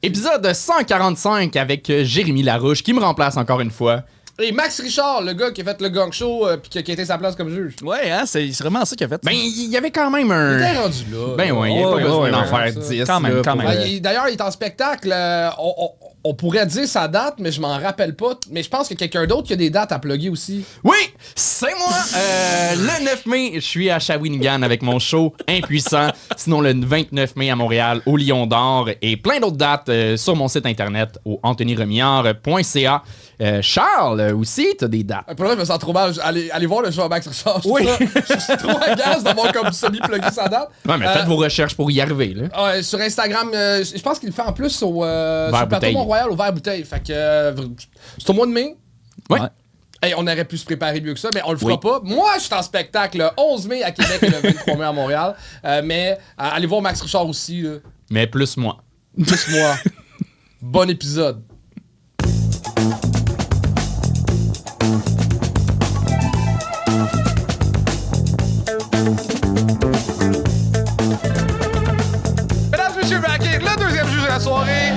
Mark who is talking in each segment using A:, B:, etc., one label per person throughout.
A: Épisode 145 avec Jérémy Larouche qui me remplace encore une fois.
B: Et Max Richard, le gars qui a fait le gang show puis qui a été sa place comme juge.
C: Ouais, hein, c'est vraiment ça qu'il a fait.
A: Ben, il y avait quand même un...
B: Il était rendu là.
A: Ben ouais, il n'y a pas besoin d'en faire 10.
C: Quand même, quand même.
B: D'ailleurs, il est en spectacle. On pourrait dire sa date, mais je m'en rappelle pas. Mais je pense qu'il y a quelqu'un d'autre qui a des dates à plugger aussi.
A: Oui, c'est moi! Le 9 mai, je suis à Shawinigan avec mon show Impuissant. Sinon, le 29 mai à Montréal, au Lion d'Or. Et plein d'autres dates sur mon site internet au anthonyremillard.ca. Charles, aussi, t'as des dates.
B: Pour là, je me sens trop mal. Allez voir le show à Max Richard.
A: Oui.
B: Je suis trop agace d'avoir comme semi-plugué sa date.
A: Ouais, mais faites vos recherches pour y arriver, là.
B: Sur Instagram, je pense qu'il le fait en plus sur le plateau
A: Bouteille.
B: Mont-Royal au Vert Bouteille. Fait que c'est au mois de mai.
A: Ouais.
B: Hey, on aurait pu se préparer mieux que ça, mais on le fera pas. Moi, je suis en spectacle le 11 mai à Québec et le 23 mai à Montréal. Mais allez voir Max Richard aussi. Là.
A: Mais plus moi.
B: Plus moi. Bon épisode. Mesdames et messieurs, le deuxième juge de la soirée,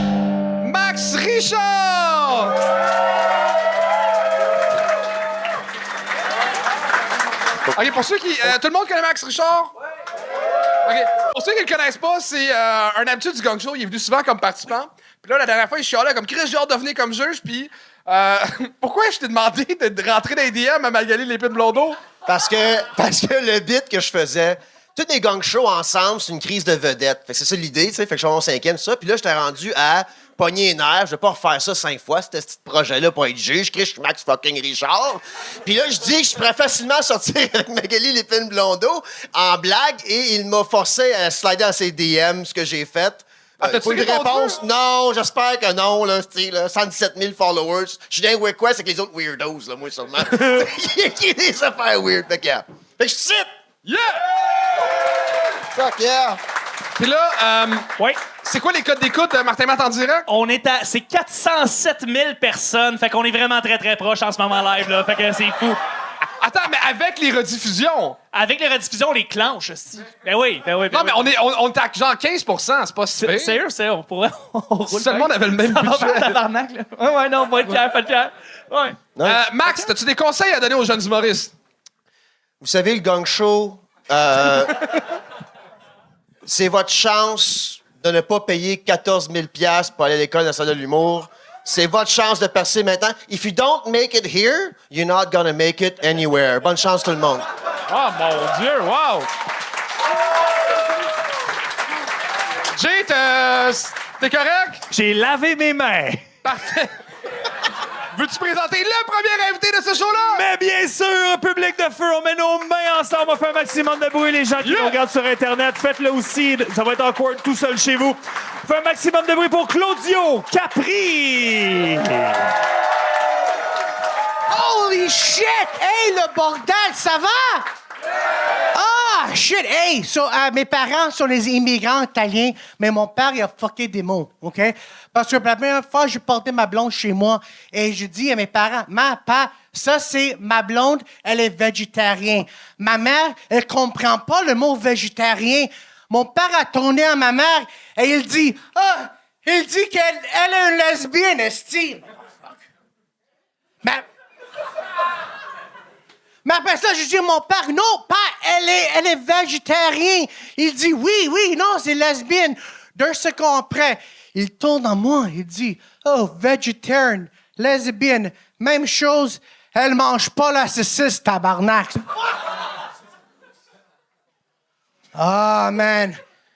B: Max Richard! Ok, pour ceux qui... tout le monde connaît Max Richard? Ok. Pour ceux qui le connaissent pas, c'est un habitué du gang show. Il est venu souvent comme participant. Puis là, la dernière fois, il chialait comme Chris, j'ai hâte de venir comme juge. Puis pourquoi je t'ai demandé de rentrer dans les DM à Magali Lépine-Blondeau?
D: Parce que le bit que je faisais, tous les gang shows ensemble, c'est une crise de vedette. Fait que c'est ça l'idée, tu sais. Fait que je suis en 5e, ça. Puis là, j'étais rendu à pogner les nerfs. Je vais pas refaire ça 5 fois, ce petit projet-là, pour être juge. Je suis Max fucking Richard. Puis là, je dis que je pourrais facilement sortir avec Magali Lépine-Blondeau en blague et il m'a forcé à slider dans ses DM, ce que j'ai fait.
B: T'as-tu
D: Pour une
B: répondu?
D: réponse, non, j'espère que non, là, tu sais, là, 117 000 followers. Je suis dans request avec les autres weirdos, là, moi, sûrement. Qui a des affaires weird, fait que, yeah. Fait que je cite!
B: Yeah!
D: Fuck yeah!
B: Puis là,
E: Oui.
B: c'est quoi les codes d'écoute, Martin Matt en direct?
E: C'est 407 000 personnes. Fait qu'on est vraiment très, très proche en ce moment live, là. Fait que c'est fou.
B: Attends, mais avec les rediffusions.
E: Avec les rediffusions, on les clenche aussi. Ben oui.
B: Non, mais on est à genre 15%, c'est pas si pire.
E: Sérieux, on pourrait... On roule
B: Si tout le monde avait le même
E: ça va
B: budget.
E: faire tabarnak, là. Ouais, non, pas de pierre, pas de pierre. Ouais.
B: Max, as-tu des conseils à donner aux jeunes humoristes?
D: Vous savez, le gang show, c'est votre chance de ne pas payer 14 000 $ pour aller à l'école nationale de l'humour. C'est votre chance de percer maintenant. If you don't make it here, you're not gonna make it anywhere. Bonne chance tout le monde.
B: Oh mon Dieu, wow! Jay, t'es correct?
E: J'ai lavé mes mains.
B: Parfait. Veux-tu présenter le premier invité de ce show-là?
E: Mais bien sûr, public de feu, on met nos mains ensemble, on fait un maximum de bruit. Les gens qui nous regardent sur Internet, faites-le aussi. Ça va être awkward tout seul chez vous. Faites un maximum de bruit pour Claudio Capri.
F: Holy shit! Hey, le bordel, ça va? Ah, shit! Hey, mes parents sont des immigrants italiens, mais mon père, il a fucké des mots, OK? Parce que la première fois, j'ai porté ma blonde chez moi et je dis à mes parents, ça, c'est ma blonde, elle est végétarienne. Ma mère, elle comprend pas le mot végétarien. Mon père a tourné à ma mère et il dit qu'elle est une lesbienne, estime. Mais après ça, je dis à mon père, non, pas, elle est végétarienne. Il dit, oui, non, c'est lesbienne. 2 secondes après, il tourne à moi, il dit, oh, végétarienne, lesbienne, même chose, elle mange pas la saucisse, tabarnak. Ah, man.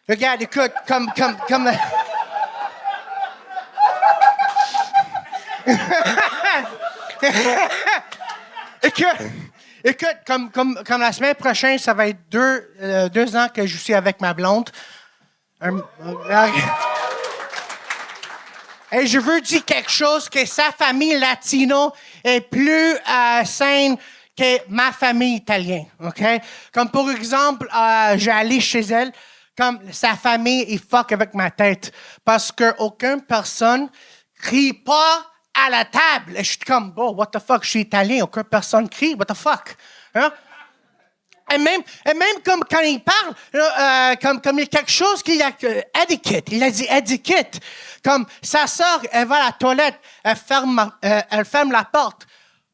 F: Regarde, écoute, comme Écoute, comme la semaine prochaine, ça va être 2 ans que je suis avec ma blonde. Et je veux dire quelque chose, que sa famille latino est plus saine que ma famille italienne, OK? Comme pour exemple, j'ai allé chez elle, comme sa famille, il fuck avec ma tête. Parce qu'aucune personne crie pas à la table. Et je suis comme, what the fuck, je suis italien, aucune personne crie, what the fuck? Hein? Et même comme quand il parle, comme il y a quelque chose qu'il a... etiquette. Il a dit etiquette. Comme sa sœur, elle va à la toilette, elle ferme la porte.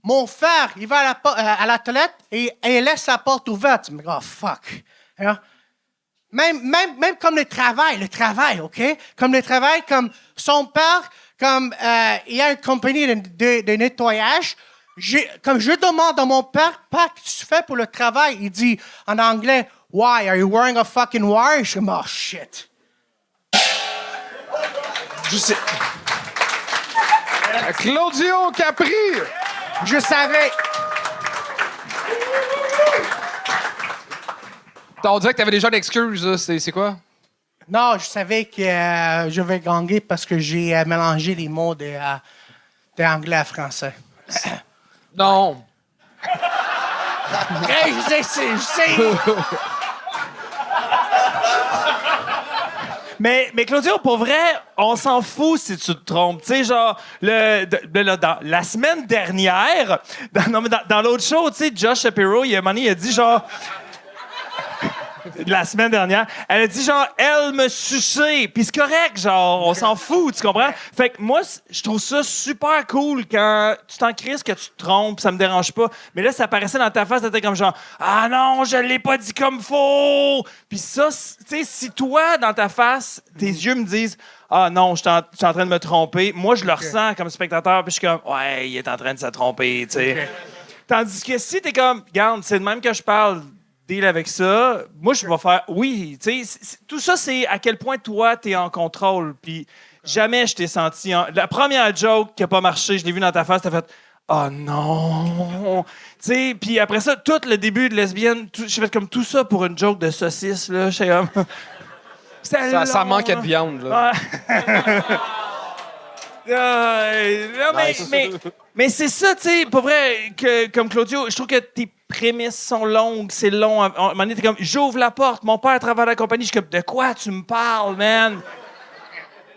F: Mon frère, il va à la toilette et il laisse la porte ouverte. Je me dis, oh, fuck. Hein? Même comme le travail, OK? Comme le travail, comme son père, comme il y a une compagnie de nettoyage. Comme je demande à mon père, qu'est-ce que tu fais pour le travail? Il dit en anglais, why? Are you wearing a fucking wire? Je dis, oh shit.
B: Je sais. Claudio Capri!
F: Je savais.
B: On dirait que t'avais déjà d'excuses, là. C'est quoi?
F: Non, je savais que je vais gagner parce que j'ai mélangé les mots d'anglais à français.
B: Non.
F: Hey, je sais.
E: Mais Claudio, pour vrai, on s'en fout si tu te trompes. Tu sais, genre, dans la semaine dernière, dans l'autre show, tu sais, Josh Shapiro, il a dit genre... La semaine dernière, elle a dit genre, elle me suçait. Puis c'est correct, genre, on s'en fout, tu comprends? Fait que moi, je trouve ça super cool quand tu t'en crises que tu te trompes, ça me dérange pas. Mais là, ça apparaissait dans ta face, t'étais comme genre, ah non, je l'ai pas dit comme faux. Puis ça, tu sais, si toi, dans ta face, tes yeux me disent, ah non, je suis en train de me tromper, moi, je le ressens comme spectateur, puis je suis comme, ouais, il est en train de se tromper, tu sais. Okay. Tandis que si t'es comme, regarde, c'est de même que je parle, deal avec ça. Moi, je vais faire oui. Tu sais, tout ça, c'est à quel point toi, t'es en contrôle. Puis jamais je t'ai senti. La première joke qui a pas marché, je l'ai vu dans ta face, t'as fait oh non. Tu sais, puis après ça, tout le début de lesbienne, j'ai fait comme tout ça pour une joke de saucisse là. Je sais comme.
B: Ça manquait de viande là.
E: Ouais. Mais c'est ça, tu sais, pour vrai, que, comme Claudio, je trouve que tes prémices sont longues, c'est long. À un moment donné, t'es comme, j'ouvre la porte, mon père travaille à la compagnie, je suis comme, de quoi tu me parles, man?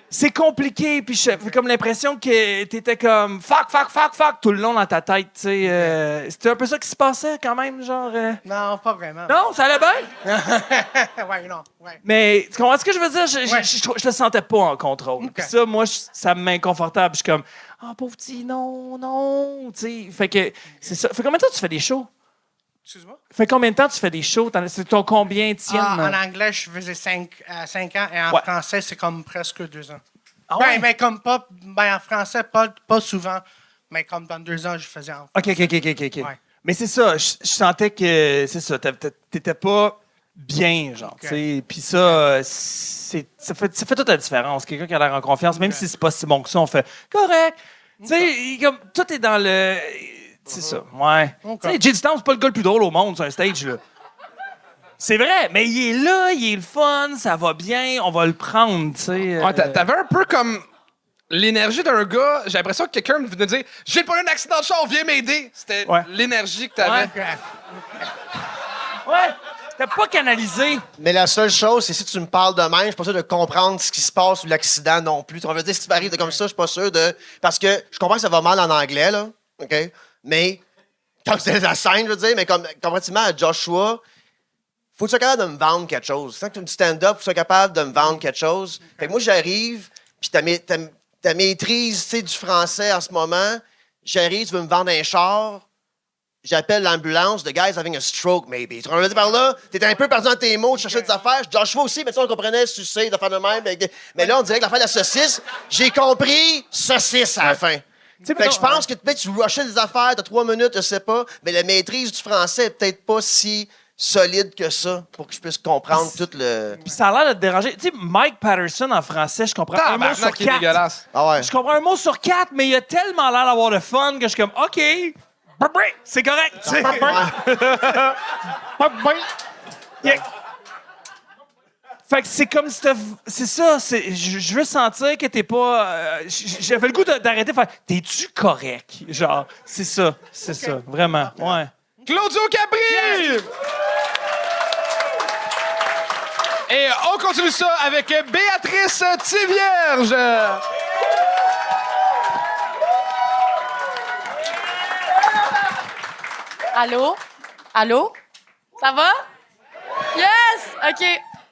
E: C'est compliqué, puis j'ai comme l'impression que t'étais comme, fuck, tout le long dans ta tête, tu sais. C'était un peu ça qui se passait quand même, genre.
F: Non, pas vraiment.
E: Non, ça allait bien?
F: Ouais, non, ouais.
E: Mais tu comprends ce que je veux dire? Je le sentais pas en contrôle.
F: Okay.
E: Puis ça, moi, ça me met inconfortable. Je suis comme, ah, pauvre petit, non, tu sais. Fait que, c'est ça. Fait combien de temps tu fais des shows?
F: Excuse-moi?
E: Fait combien de temps tu fais des shows? C'est ton combien tienne?
F: En anglais, je faisais 5 ans et en français, c'est comme presque 2 ans.
E: Ah ouais?
F: Mais comme pas... Ben, en français, pas souvent. Mais comme dans 2 ans, je faisais en français.
E: OK.
F: Ouais.
E: Mais c'est ça, je sentais que, c'est ça, t'étais pas bien, genre, tu sais. Puis ça, ça fait toute la différence. Quelqu'un qui a l'air en confiance, même si c'est pas si bon que ça, on fait correct. Tu sais, comme tout est dans le... C'est ça, ouais. Tu sais, Jay Dutton, c'est pas le gars le plus drôle au monde sur un stage, là. C'est vrai, mais il est là, il est le fun, ça va bien, on va le prendre, tu sais.
B: Ouais, t'avais un peu comme l'énergie d'un gars. J'ai l'impression que quelqu'un venait de dire j'ai pas eu un accident de char, viens m'aider. C'était l'énergie que t'avais.
E: Ouais, t'as pas canalisé.
D: Mais la seule chose, c'est si tu me parles de même, je suis pas sûr de comprendre ce qui se passe ou l'accident non plus. On veut dire, si tu m'arrives de comme ça, je suis pas sûr de... Parce que je comprends que ça va mal en anglais, là, OK? Mais, quand c'est la scène, je veux dire, mais comparativement à Joshua, faut que tu sois capable de me vendre quelque chose. Quand tu as du stand-up, faut que tu sois capable de me vendre quelque chose. Fait que moi, j'arrive, puis ta maîtrise, tu sais, du français en ce moment, j'arrive, tu veux me vendre un char, j'appelle l'ambulance, the guy's having a stroke, maybe. Tu comprends par là? T'étais un peu perdu dans tes mots, tu cherchais des affaires. Joshua aussi, mais tu sais, on comprenait sucer, de faire de même. Mais là, on dirait que l'affaire de la saucisse, j'ai compris saucisse à la fin. Fait que je pense que tu rushais des affaires, t'as 3 minutes, je sais pas, mais la maîtrise du français est peut-être pas si solide que ça pour que je puisse comprendre tout le...
E: Puis ça a l'air de te déranger. Tu sais, Mike Patterson en français, je comprends un mot sur 4.
D: Ah ouais.
E: Je comprends un mot sur 4, mais il a tellement l'air d'avoir le fun que je suis comme, OK, c'est correct. Tu sais. Fait que c'est comme si c'est ça, je veux sentir que t'es pas... j'avais le goût d'arrêter de faire « T'es-tu correct? » Genre, c'est ça, vraiment, ouais.
B: Claudio Capri! Et on continue ça avec Béatrice Thivierge.
G: Allô? Ça va? Yes! OK.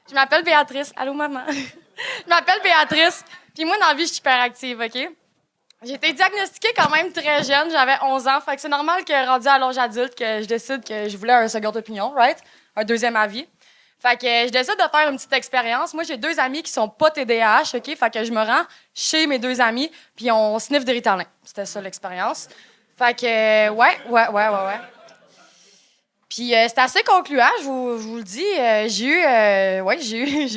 G: Je m'appelle Béatrice. Allô, maman? Je m'appelle Béatrice. Puis moi, dans la vie, je suis hyperactive, OK? J'ai été diagnostiquée quand même très jeune. J'avais 11 ans. Fait que c'est normal que, rendu à l'âge adulte, que je décide que je voulais un second opinion, right? Un deuxième avis. Fait que je décide de faire une petite expérience. Moi, j'ai 2 amis qui sont pas TDAH, OK? Fait que je me rends chez mes 2 amis, puis on sniffe des Ritalin. C'était ça, l'expérience. Fait que, ouais. Puis c'était assez concluant, je vous le dis. J'ai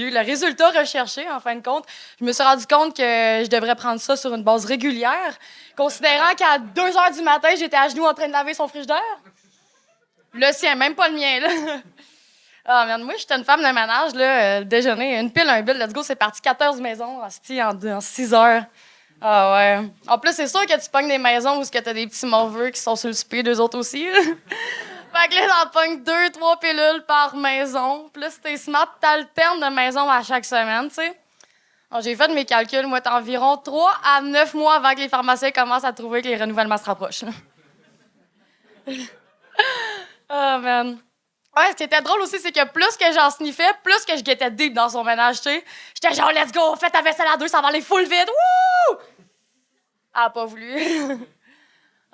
G: eu le résultat recherché, en fin de compte. Je me suis rendu compte que je devrais prendre ça sur une base régulière, considérant qu'à 2 h du matin, j'étais à genoux en train de laver son frigidaire. Le sien, même pas le mien, là. Ah, merde, moi, j'étais une femme de ménage, là, déjeuner, une pile, un bill, let's go, c'est parti 14 maisons, en 6 heures. Ah ouais. En plus, c'est sûr que tu pognes des maisons où t'as des petits morveux qui sont sur le speed, eux autres aussi, là. Fait que là, t'en pognes 2-3 pilules par maison. Puis là, si t'es smart, t'alternes de maison à chaque semaine, tu sais. Alors, j'ai fait mes calculs, moi, t'as environ 3 à 9 mois avant que les pharmaciens commencent à trouver que les renouvellements se rapprochent. Oh, man. Ouais, ce qui était drôle aussi, c'est que plus que j'en sniffais, plus que je guettais deep dans son ménage, tu sais. J'étais genre, let's go, fais ta vaisselle à 2, ça va aller full vite. Wouh! Elle a pas voulu.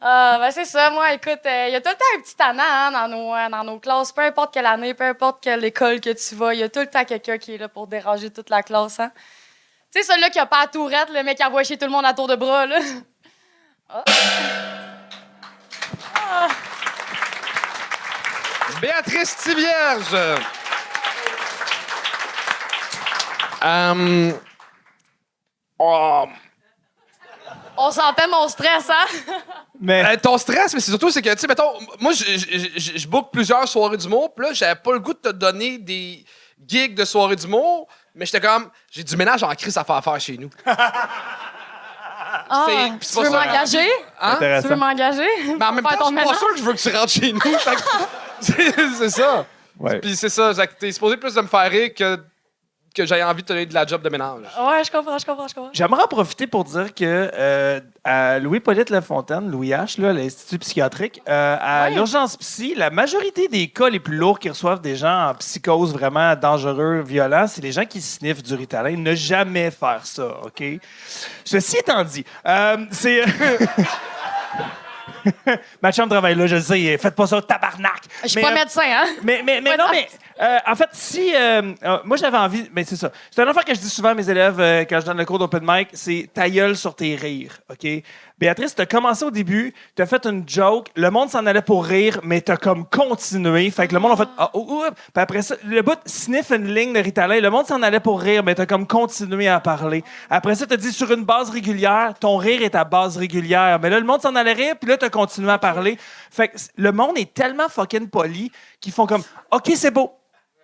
G: Ben c'est ça, moi, écoute, il y a tout le temps un petit tannant hein, dans nos classes, peu importe quelle année, peu importe quelle école que tu vas, il y a tout le temps quelqu'un qui est là pour déranger toute la classe. Hein. Tu sais, celui-là qui a pas la tourette, le mec qui envoie chez tout le monde à tour de bras, là. Ah. Ah.
B: Béatrice Tivierge.
G: On sentait mon stress, hein?
E: Mais
B: Ton stress, mais c'est surtout, c'est que, tu sais, mettons, moi, je book plusieurs soirées d'humour, puis là, j'avais pas le goût de te donner des gigs de soirées d'humour, mais j'étais comme, j'ai du ménage en crise à faire chez nous.
G: Ah,
B: c'est
G: tu
B: pas
G: veux
B: ça.
G: m'engager?
B: Hein?
G: Tu veux m'engager?
B: Mais en même
G: Faire
B: temps,
G: ton
B: je suis pas
G: ménage?
B: sûr que je veux que tu rentres chez nous. Fait que c'est ça.
E: Ouais.
B: Puis c'est ça, t'es supposé plus de me faire rire que j'aie envie de te donner de la job de ménage.
G: Ouais, je comprends.
E: J'aimerais en profiter pour dire que à Louis-Polyte Lafontaine, Louis H, là, l'Institut psychiatrique, à
G: Ouais.
E: l'urgence psy, la majorité des cas les plus lourds qui reçoivent des gens en psychose vraiment dangereux, violents, c'est les gens qui sniffent du Ritalin. Ne jamais faire ça, OK? Ceci étant dit, c'est... Ma chambre travaille là, je le sais. Faites pas ça, tabarnak!
G: Je suis pas médecin, hein?
E: Mais non, mais en fait, si. Moi, j'avais envie. Mais c'est ça. C'est une affaire que je dis souvent à mes élèves quand je donne le cours d'open mic c'est ta gueule sur tes rires. OK? Béatrice, t'as commencé au début, t'as fait une joke, le monde s'en allait pour rire, mais t'as comme continué. Fait que le monde a fait. Puis après ça, le bout sniff une ligne de Ritalin, le monde s'en allait pour rire, mais t'as comme continué à parler. Après ça, t'as dit sur une base régulière, ton rire est à base régulière. Mais là, le monde s'en allait rire, puis là, t'as continué à parler. Fait que le monde est tellement fucking poli qu'ils font comme OK, c'est beau.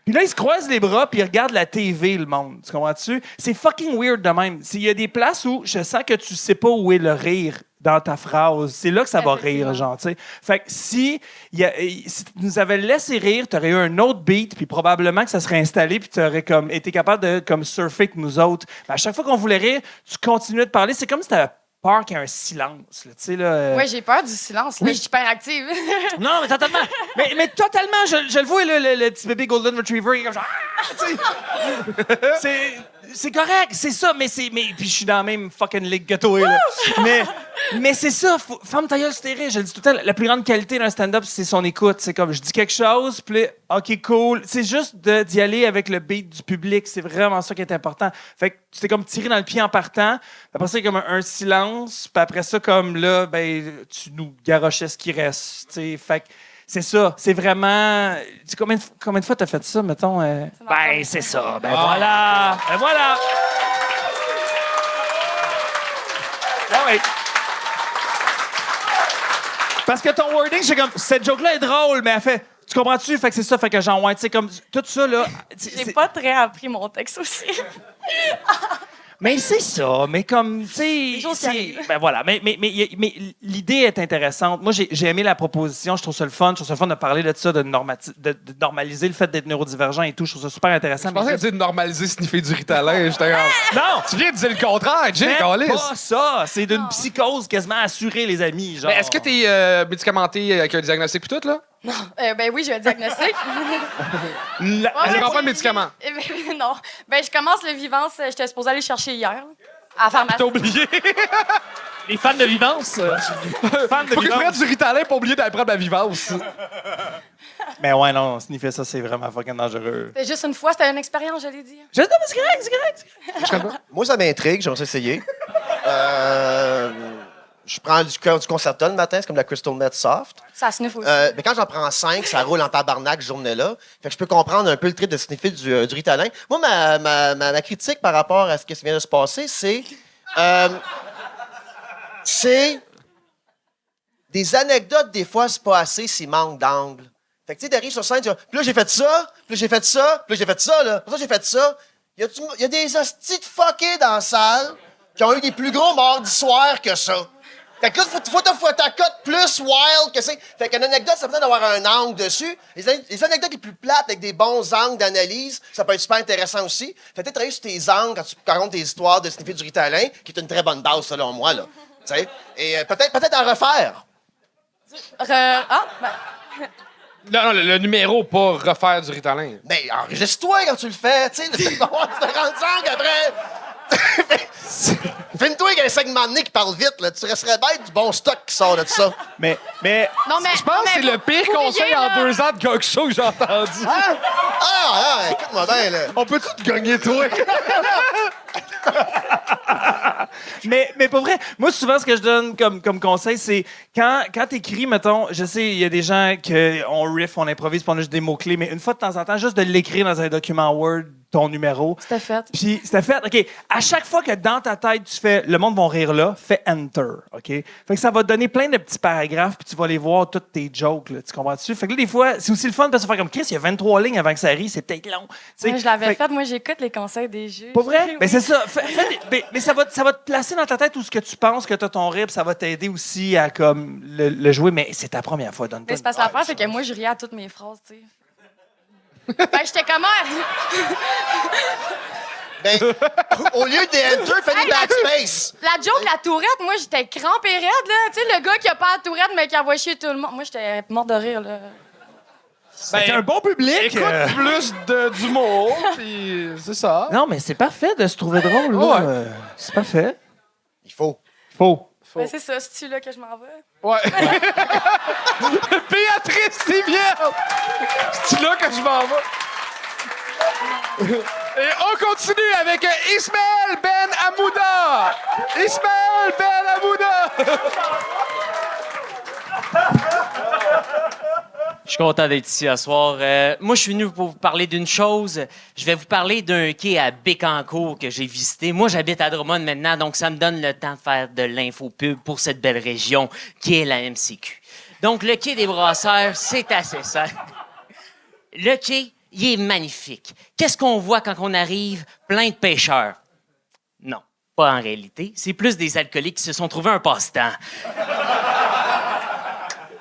E: Puis là, ils se croisent les bras puis ils regardent la TV, le monde. Tu comprends-tu? C'est fucking weird de même. Il y a des places où je sens que tu sais pas où est le rire dans ta phrase. C'est là que ça va rire, genre, tu sais. Fait que si tu nous avais laissé rire, tu aurais eu un autre beat puis probablement que ça serait installé puis tu aurais comme été capable de comme surfer avec nous autres. Mais à chaque fois qu'on voulait rire, tu continuais de parler. C'est comme si t'avais peur qu'il y ait un silence, là, tu sais, là.
G: Oui, j'ai peur du silence. Là, je suis hyper active.
E: Non, mais totalement. mais totalement, je le vois, là, le petit bébé Golden Retriever, il est comme genre, tu sais. C'est correct, c'est ça, mais puis je suis dans la même fucking ligue que toi, là. mais c'est ça, ferme ta gueule, c'est rire. Je le dis tout le temps, la plus grande qualité d'un stand-up, c'est son écoute. C'est comme, je dis quelque chose, puis là, OK, cool. C'est juste d'y aller avec le beat du public. C'est vraiment ça qui est important. Fait que tu t'es comme tiré dans le pied en partant. Après ça, il y a comme un silence. Puis après ça, comme là, ben, tu nous garochais ce qui reste. T'sais. Fait que c'est ça. C'est vraiment... Combien de fois t'as fait ça, mettons? Ben, c'est ça. Ben voilà. Ben voilà. Ouais. Parce que ton wording, c'est comme... Cette joke-là est drôle, mais elle fait... Tu comprends-tu? Fait que c'est ça. Fait que genre, ouais, tu sais, comme... Tout ça, là...
G: J'ai pas très appris mon texte aussi.
E: Mais c'est ça, mais comme, tu sais...
G: choses qui arrivent.
E: Ben voilà, mais l'idée est intéressante. Moi, j'ai aimé la proposition, je trouve ça le fun. Je trouve ça le fun de parler de ça, de normaliser le fait d'être neurodivergent et tout. Je trouve ça super intéressant.
B: Je pensais que tu de normaliser sniffer du Ritalin. J'étais comme...
E: Non!
B: Tu viens de dire le contraire, Jake,
E: C'est
B: Alice.
E: pas ça! C'est d'une psychose quasiment assurée, les amis. Genre.
B: Mais est-ce que t'es médicamenté avec un diagnostic pis tout, là?
G: Non. Ben oui, j'ai un diagnostic.
B: Elle prend pas de médicaments.
G: Non. Ben, je commence le Vivance. J'étais supposée aller chercher hier, là, à la pharmacie.
B: T'as oublié.
E: Les fans de Vivance. Fans de
B: Faut que je prenne
E: Vivance.
B: du Ritalin pour oublier d'aller prendre ma Vivance.
C: Mais ouais, non, sniffer ça, c'est vraiment fucking dangereux.
G: C'était juste une fois, c'était une expérience, je l'ai dit.
C: Je sais, mais c'est correct.
D: Moi, ça m'intrigue, j'aimerais essayer. Je prends du Concerta le matin, c'est comme de la Crystal Meth Soft.
G: Ça sniffe aussi.
D: Mais quand j'en prends 5, ça roule en tabarnak, cette journée-là. Fait que je peux comprendre un peu le trip de sniffer du Ritalin. Moi, ma critique par rapport à ce qui vient de se passer, c'est des anecdotes, des fois, c'est pas assez s'il manque d'angle. Fait que tu sais, t'arrives sur scène, tu dis, puis là, j'ai fait ça, puis là, j'ai fait ça, puis là, j'ai fait ça, là. Pour ça, j'ai fait ça. Il y a des hosties de fuckés dans la salle qui ont eu des plus gros mardis soirs que ça. Fait que là, faut ta cote plus wild que c'est. Fait qu'une anecdote, ça peut d'avoir un angle dessus. Les anecdotes les plus plates avec des bons angles d'analyse, ça peut être super intéressant aussi. Fait que travailler sur tes angles quand tu racontes tes histoires de sniffer du Ritalin, qui est une très bonne base, selon moi, là. Tu sais? Et peut-être en refaire.
G: Ben,
B: Non, le numéro, pas refaire du Ritalin.
D: Mais enregistre-toi quand tu le fais, tu sais. Tu vas avoir différentes angles après. Filme-toi avec un segment de nez qui parle vite, là. Tu resterais bête du bon stock qui sort de ça.
C: Mais
G: non, mais.
B: Je pense que c'est le pire conseil en 2 ans de gog show que j'ai entendu.
D: Hein? Écoute-moi bien, là.
B: On peut-tu te gagner, toi?
C: Mais pour vrai, moi, souvent, ce que je donne comme conseil, c'est quand t'écris, mettons, je sais, il y a des gens qui on riff, on improvise, puis on a juste des mots-clés, mais une fois de temps en temps, juste de l'écrire dans un document Word, ton numéro.
G: C'était fait.
C: Puis c'était fait, OK. À chaque fois que dans ta tête, tu fais « le monde va rire là », fais « enter », OK? Fait que ça va te donner plein de petits paragraphes, puis tu vas aller voir toutes tes jokes, là, tu comprends-tu? Fait que là, des fois, c'est aussi le fun de se faire comme « Chris, il y a 23 lignes avant que ça arrive, c'est peut-être long. »
G: Ouais, je l'avais fait. Moi, j'écoute les conseils des juges.
C: Pas vrai?
G: Oui.
C: Ben c'est ça. Mais ça va te placer dans ta tête où ce que tu penses que t'as ton rip, ça va t'aider aussi à comme le jouer, mais c'est ta première fois, donne-toi.
G: Mais c'est parce que l'affaire, c'est que moi, je riais à toutes mes phrases, tu sais. Ben, j'étais comment?
D: Ben, au lieu des enter, fais des backspace.
G: La joke, la tourette, moi, j'étais crampée raide, là. Tu sais, le gars qui a pas la tourette, mais qui envoie chier tout le monde. Moi, j'étais morte de rire, là.
C: T'es un bon public.
B: Écoute plus d'humour, puis c'est ça.
C: Non, mais c'est parfait de se trouver drôle, là.
B: Ouais.
C: C'est parfait.
D: Il faut.
C: Faut.
G: Ben, c'est ça, c'est-tu là que je m'en vais?
B: Ouais. Béatrice Thivière! C'est là que je m'en vais. Et on continue avec Ismaël Ben Amouda. Ismaël Ben Amouda.
H: Je suis content d'être ici ce soir. Moi, je suis venu pour vous parler d'une chose. Je vais vous parler d'un quai à Bécancour que j'ai visité. Moi, j'habite à Drummond maintenant, donc ça me donne le temps de faire de l'infopub pour cette belle région qui est la MCQ. Donc, le quai des Brasseurs, c'est assez simple. Le quai, il est magnifique. Qu'est-ce qu'on voit quand on arrive? Plein de pêcheurs. Non, pas en réalité. C'est plus des alcooliques qui se sont trouvés un passe-temps.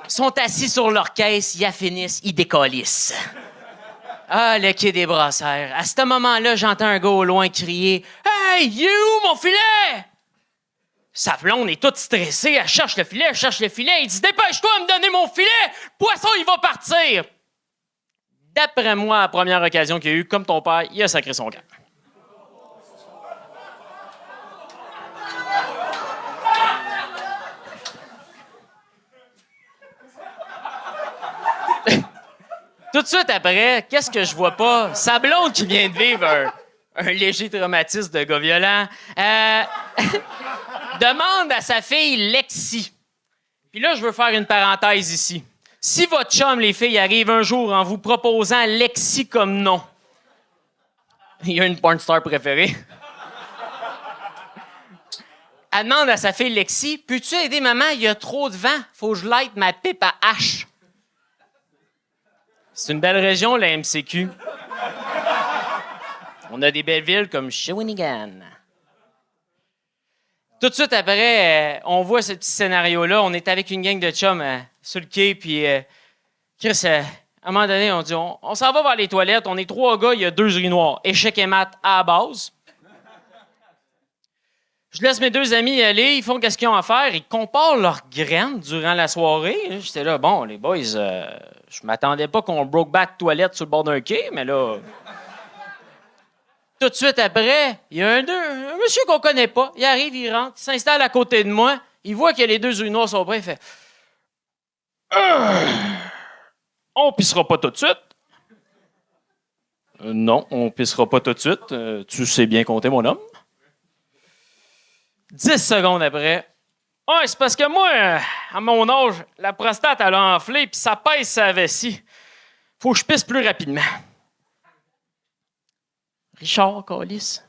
H: Sont assis sur leur caisse, ils finissent, ils décollissent. Ah, le quai des Brasseurs. À ce moment-là, j'entends un gars au loin crier « Hey, il est où mon filet? » Sa blonde est toute stressée, elle cherche le filet, il dit « Dépêche-toi de me donner mon filet! Le poisson, il va partir! » D'après moi, à la première occasion qu'il y a eu, comme ton père, il a sacré son camp. Tout de suite après, qu'est-ce que je vois pas? Sa blonde qui vient de vivre un léger traumatisme de gars violent demande à sa fille Lexi. Puis là, je veux faire une parenthèse ici. Si votre chum, les filles, arrive un jour en vous proposant Lexi comme nom, il y a une porn star préférée. Elle demande à sa fille Lexi, « Peux-tu aider maman? Il y a trop de vent. Faut que je light ma pipe à hache. » C'est une belle région, la MCQ. On a des belles villes comme Shawinigan. Tout de suite après, on voit ce petit scénario-là. On est avec une gang de chums sur le quai, puis Chris, à un moment donné, on dit on s'en va vers les toilettes. On est 3 gars, il y a 2 urinoirs. Échec et mat à la base. Je laisse mes deux amis y aller, ils font qu'est-ce qu'ils ont à faire, ils comparent leurs graines durant la soirée. J'étais là, bon, les boys, je m'attendais pas qu'on broke back toilette sur le bord d'un quai, mais là... Tout de suite après, il y a un monsieur qu'on connaît pas, il arrive, il rentre, il s'installe à côté de moi, il voit que les deux urinoirs sont prêts, il fait... On pissera pas tout de suite. Non, on pissera pas tout de suite. Tu sais bien compter, mon homme. 10 secondes après. Ouais, c'est parce que moi, à mon âge, la prostate, elle a enflé puis ça pèse sa vessie. Faut que je pisse plus rapidement. Richard, câlisse.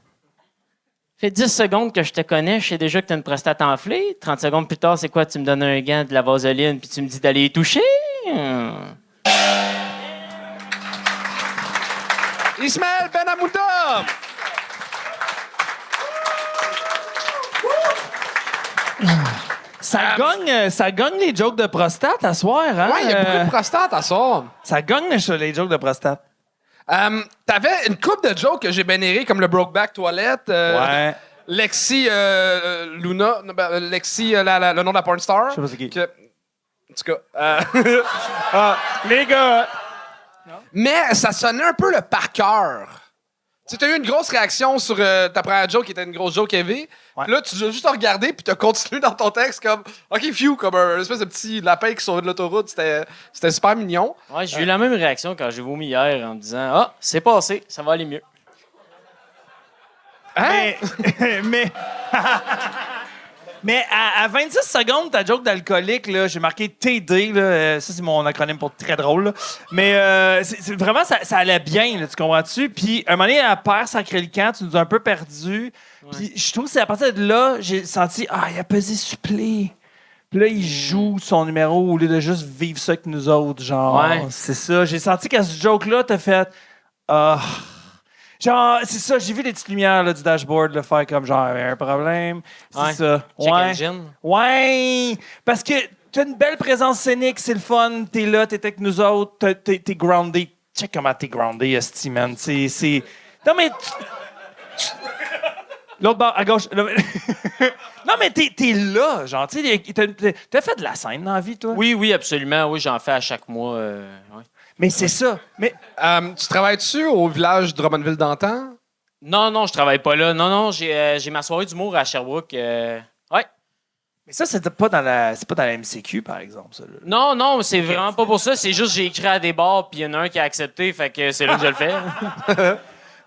H: Fait 10 secondes que je te connais, je sais déjà que t'as une prostate enflée. 30 secondes plus tard, c'est quoi? Tu me donnes un gant, de la vaseline, puis tu me dis d'aller y toucher?
B: Ismaël Benhamouda!
C: Ça gagne les jokes de prostate à soir, hein?
B: Ouais, il y a beaucoup de prostate à ça.
C: Ça gagne les jokes de prostate.
B: T'avais une coupe de jokes que j'ai bénéré, comme le Brokeback Toilette.
C: Ouais.
B: Lexi Luna. Lexi, le nom de la porn star.
C: Je sais pas c'est qui.
B: En tout cas.
C: Les gars!
B: Mais ça sonnait un peu le par cœur. Tu as eu une grosse réaction sur ta première joke qui était une grosse joke heavy.
C: Ouais.
B: Là, tu as juste regardé puis tu as continué dans ton texte comme OK, phew, comme un espèce de petit lapin qui sauve de l'autoroute. C'était super mignon.
H: Ouais, j'ai eu la même réaction quand j'ai vomi hier en me disant « Ah, c'est passé, ça va aller mieux. »
B: Hein?
C: Mais à 26 secondes, ta joke d'alcoolique, là, j'ai marqué TD. Là, ça, c'est mon acronyme pour très drôle. Là. Mais vraiment, ça allait bien, là, tu comprends-tu? Puis, un moment donné, à perd sacré le camp, tu nous as un peu perdus. Puis, je trouve que c'est à partir de là, j'ai senti, il a pesé supplé. Puis là, il joue son numéro au lieu de juste vivre ça avec nous autres. Genre,
H: Ouais.
C: c'est ça. J'ai senti qu'à ce joke-là, t'as fait, genre, c'est ça, j'ai vu les petites lumières là, du dashboard le faire comme genre, un problème. C'est
H: Ouais.
C: ça.
H: Check
C: Ouais.
H: engine.
C: Ouais! Parce que t'as une belle présence scénique, c'est le fun, t'es là, t'es avec nous autres, t'es groundé. Check comment t'es groundé, esti, man. C'est... Non, mais... L'autre bord, à gauche. Là, non, mais t'es là, genre, tu sais, t'as fait de la scène dans la vie, toi?
H: Oui, absolument. Oui, j'en fais à chaque mois. Ouais.
C: Mais c'est ça. Mais...
B: Tu travailles-tu au village de Drummondville d'antan?
H: Non, je travaille pas là. Non, j'ai ma soirée d'humour à Sherbrooke. Ouais.
C: Mais ça, c'est pas dans la MCQ, par exemple, ça. Là.
H: Non, c'est vraiment pas pour ça. C'est juste j'ai écrit à des bars, puis il y en a un qui a accepté, fait que c'est là que je le fais.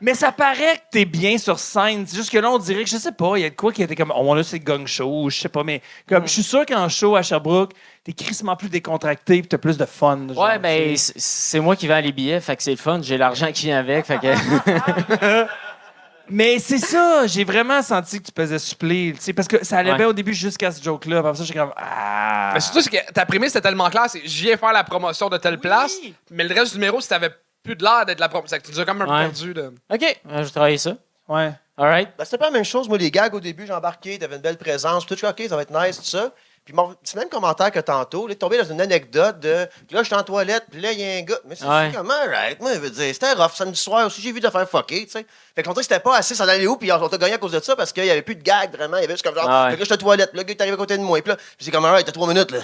C: Mais ça paraît que t'es bien sur scène. C'est juste que là, on dirait que, je sais pas, il y a de quoi qui était comme, là, c'est gang show, je sais pas, mais comme, je suis sûr qu'en show à Sherbrooke, t'es crissement plus décontracté pis t'as plus de fun. Genre,
H: Ouais, ben, c'est moi qui vends les billets, fait que c'est le fun. J'ai l'argent qui vient avec, fait que...
C: Mais c'est ça, j'ai vraiment senti que tu pesais supplé, tu sais, parce que ça allait bien au début jusqu'à ce joke-là. Après ça, j'étais comme,
B: Mais surtout, c'est que ta prémisse était tellement claire, c'est j'y viens faire la promotion de telle place, mais le reste du numéro, si t'avais plus de l'air d'être la promotion, tu nous as comme un peu perdu. Là.
H: OK, je vais travailler ça.
C: Ouais.
H: All right.
D: Ben, c'était pas la même chose. Moi, les gags, au début, j'ai embarqué, t'avais une belle présence. Puis tout, OK, ça va être nice, tout ça. Puis c'est le même commentaire que tantôt. Là, tombé dans une anecdote de. Puis là, je suis en toilette, puis là, il y a un gars. Mais c'est comme, alright. Moi, je veux dire, c'était rough. Samedi soir aussi, j'ai vu de faire fucker, tu sais. Fait qu'on dirait que c'était pas assez, ça allait où, puis on t'a gagné à cause de ça parce qu'il y avait plus de gags vraiment. Il y avait juste comme genre, fait que là, je suis en toilette, puis le gars, t'arrives à côté de moi. Puis là, c'est comme, alright, t'as 3 minutes, là.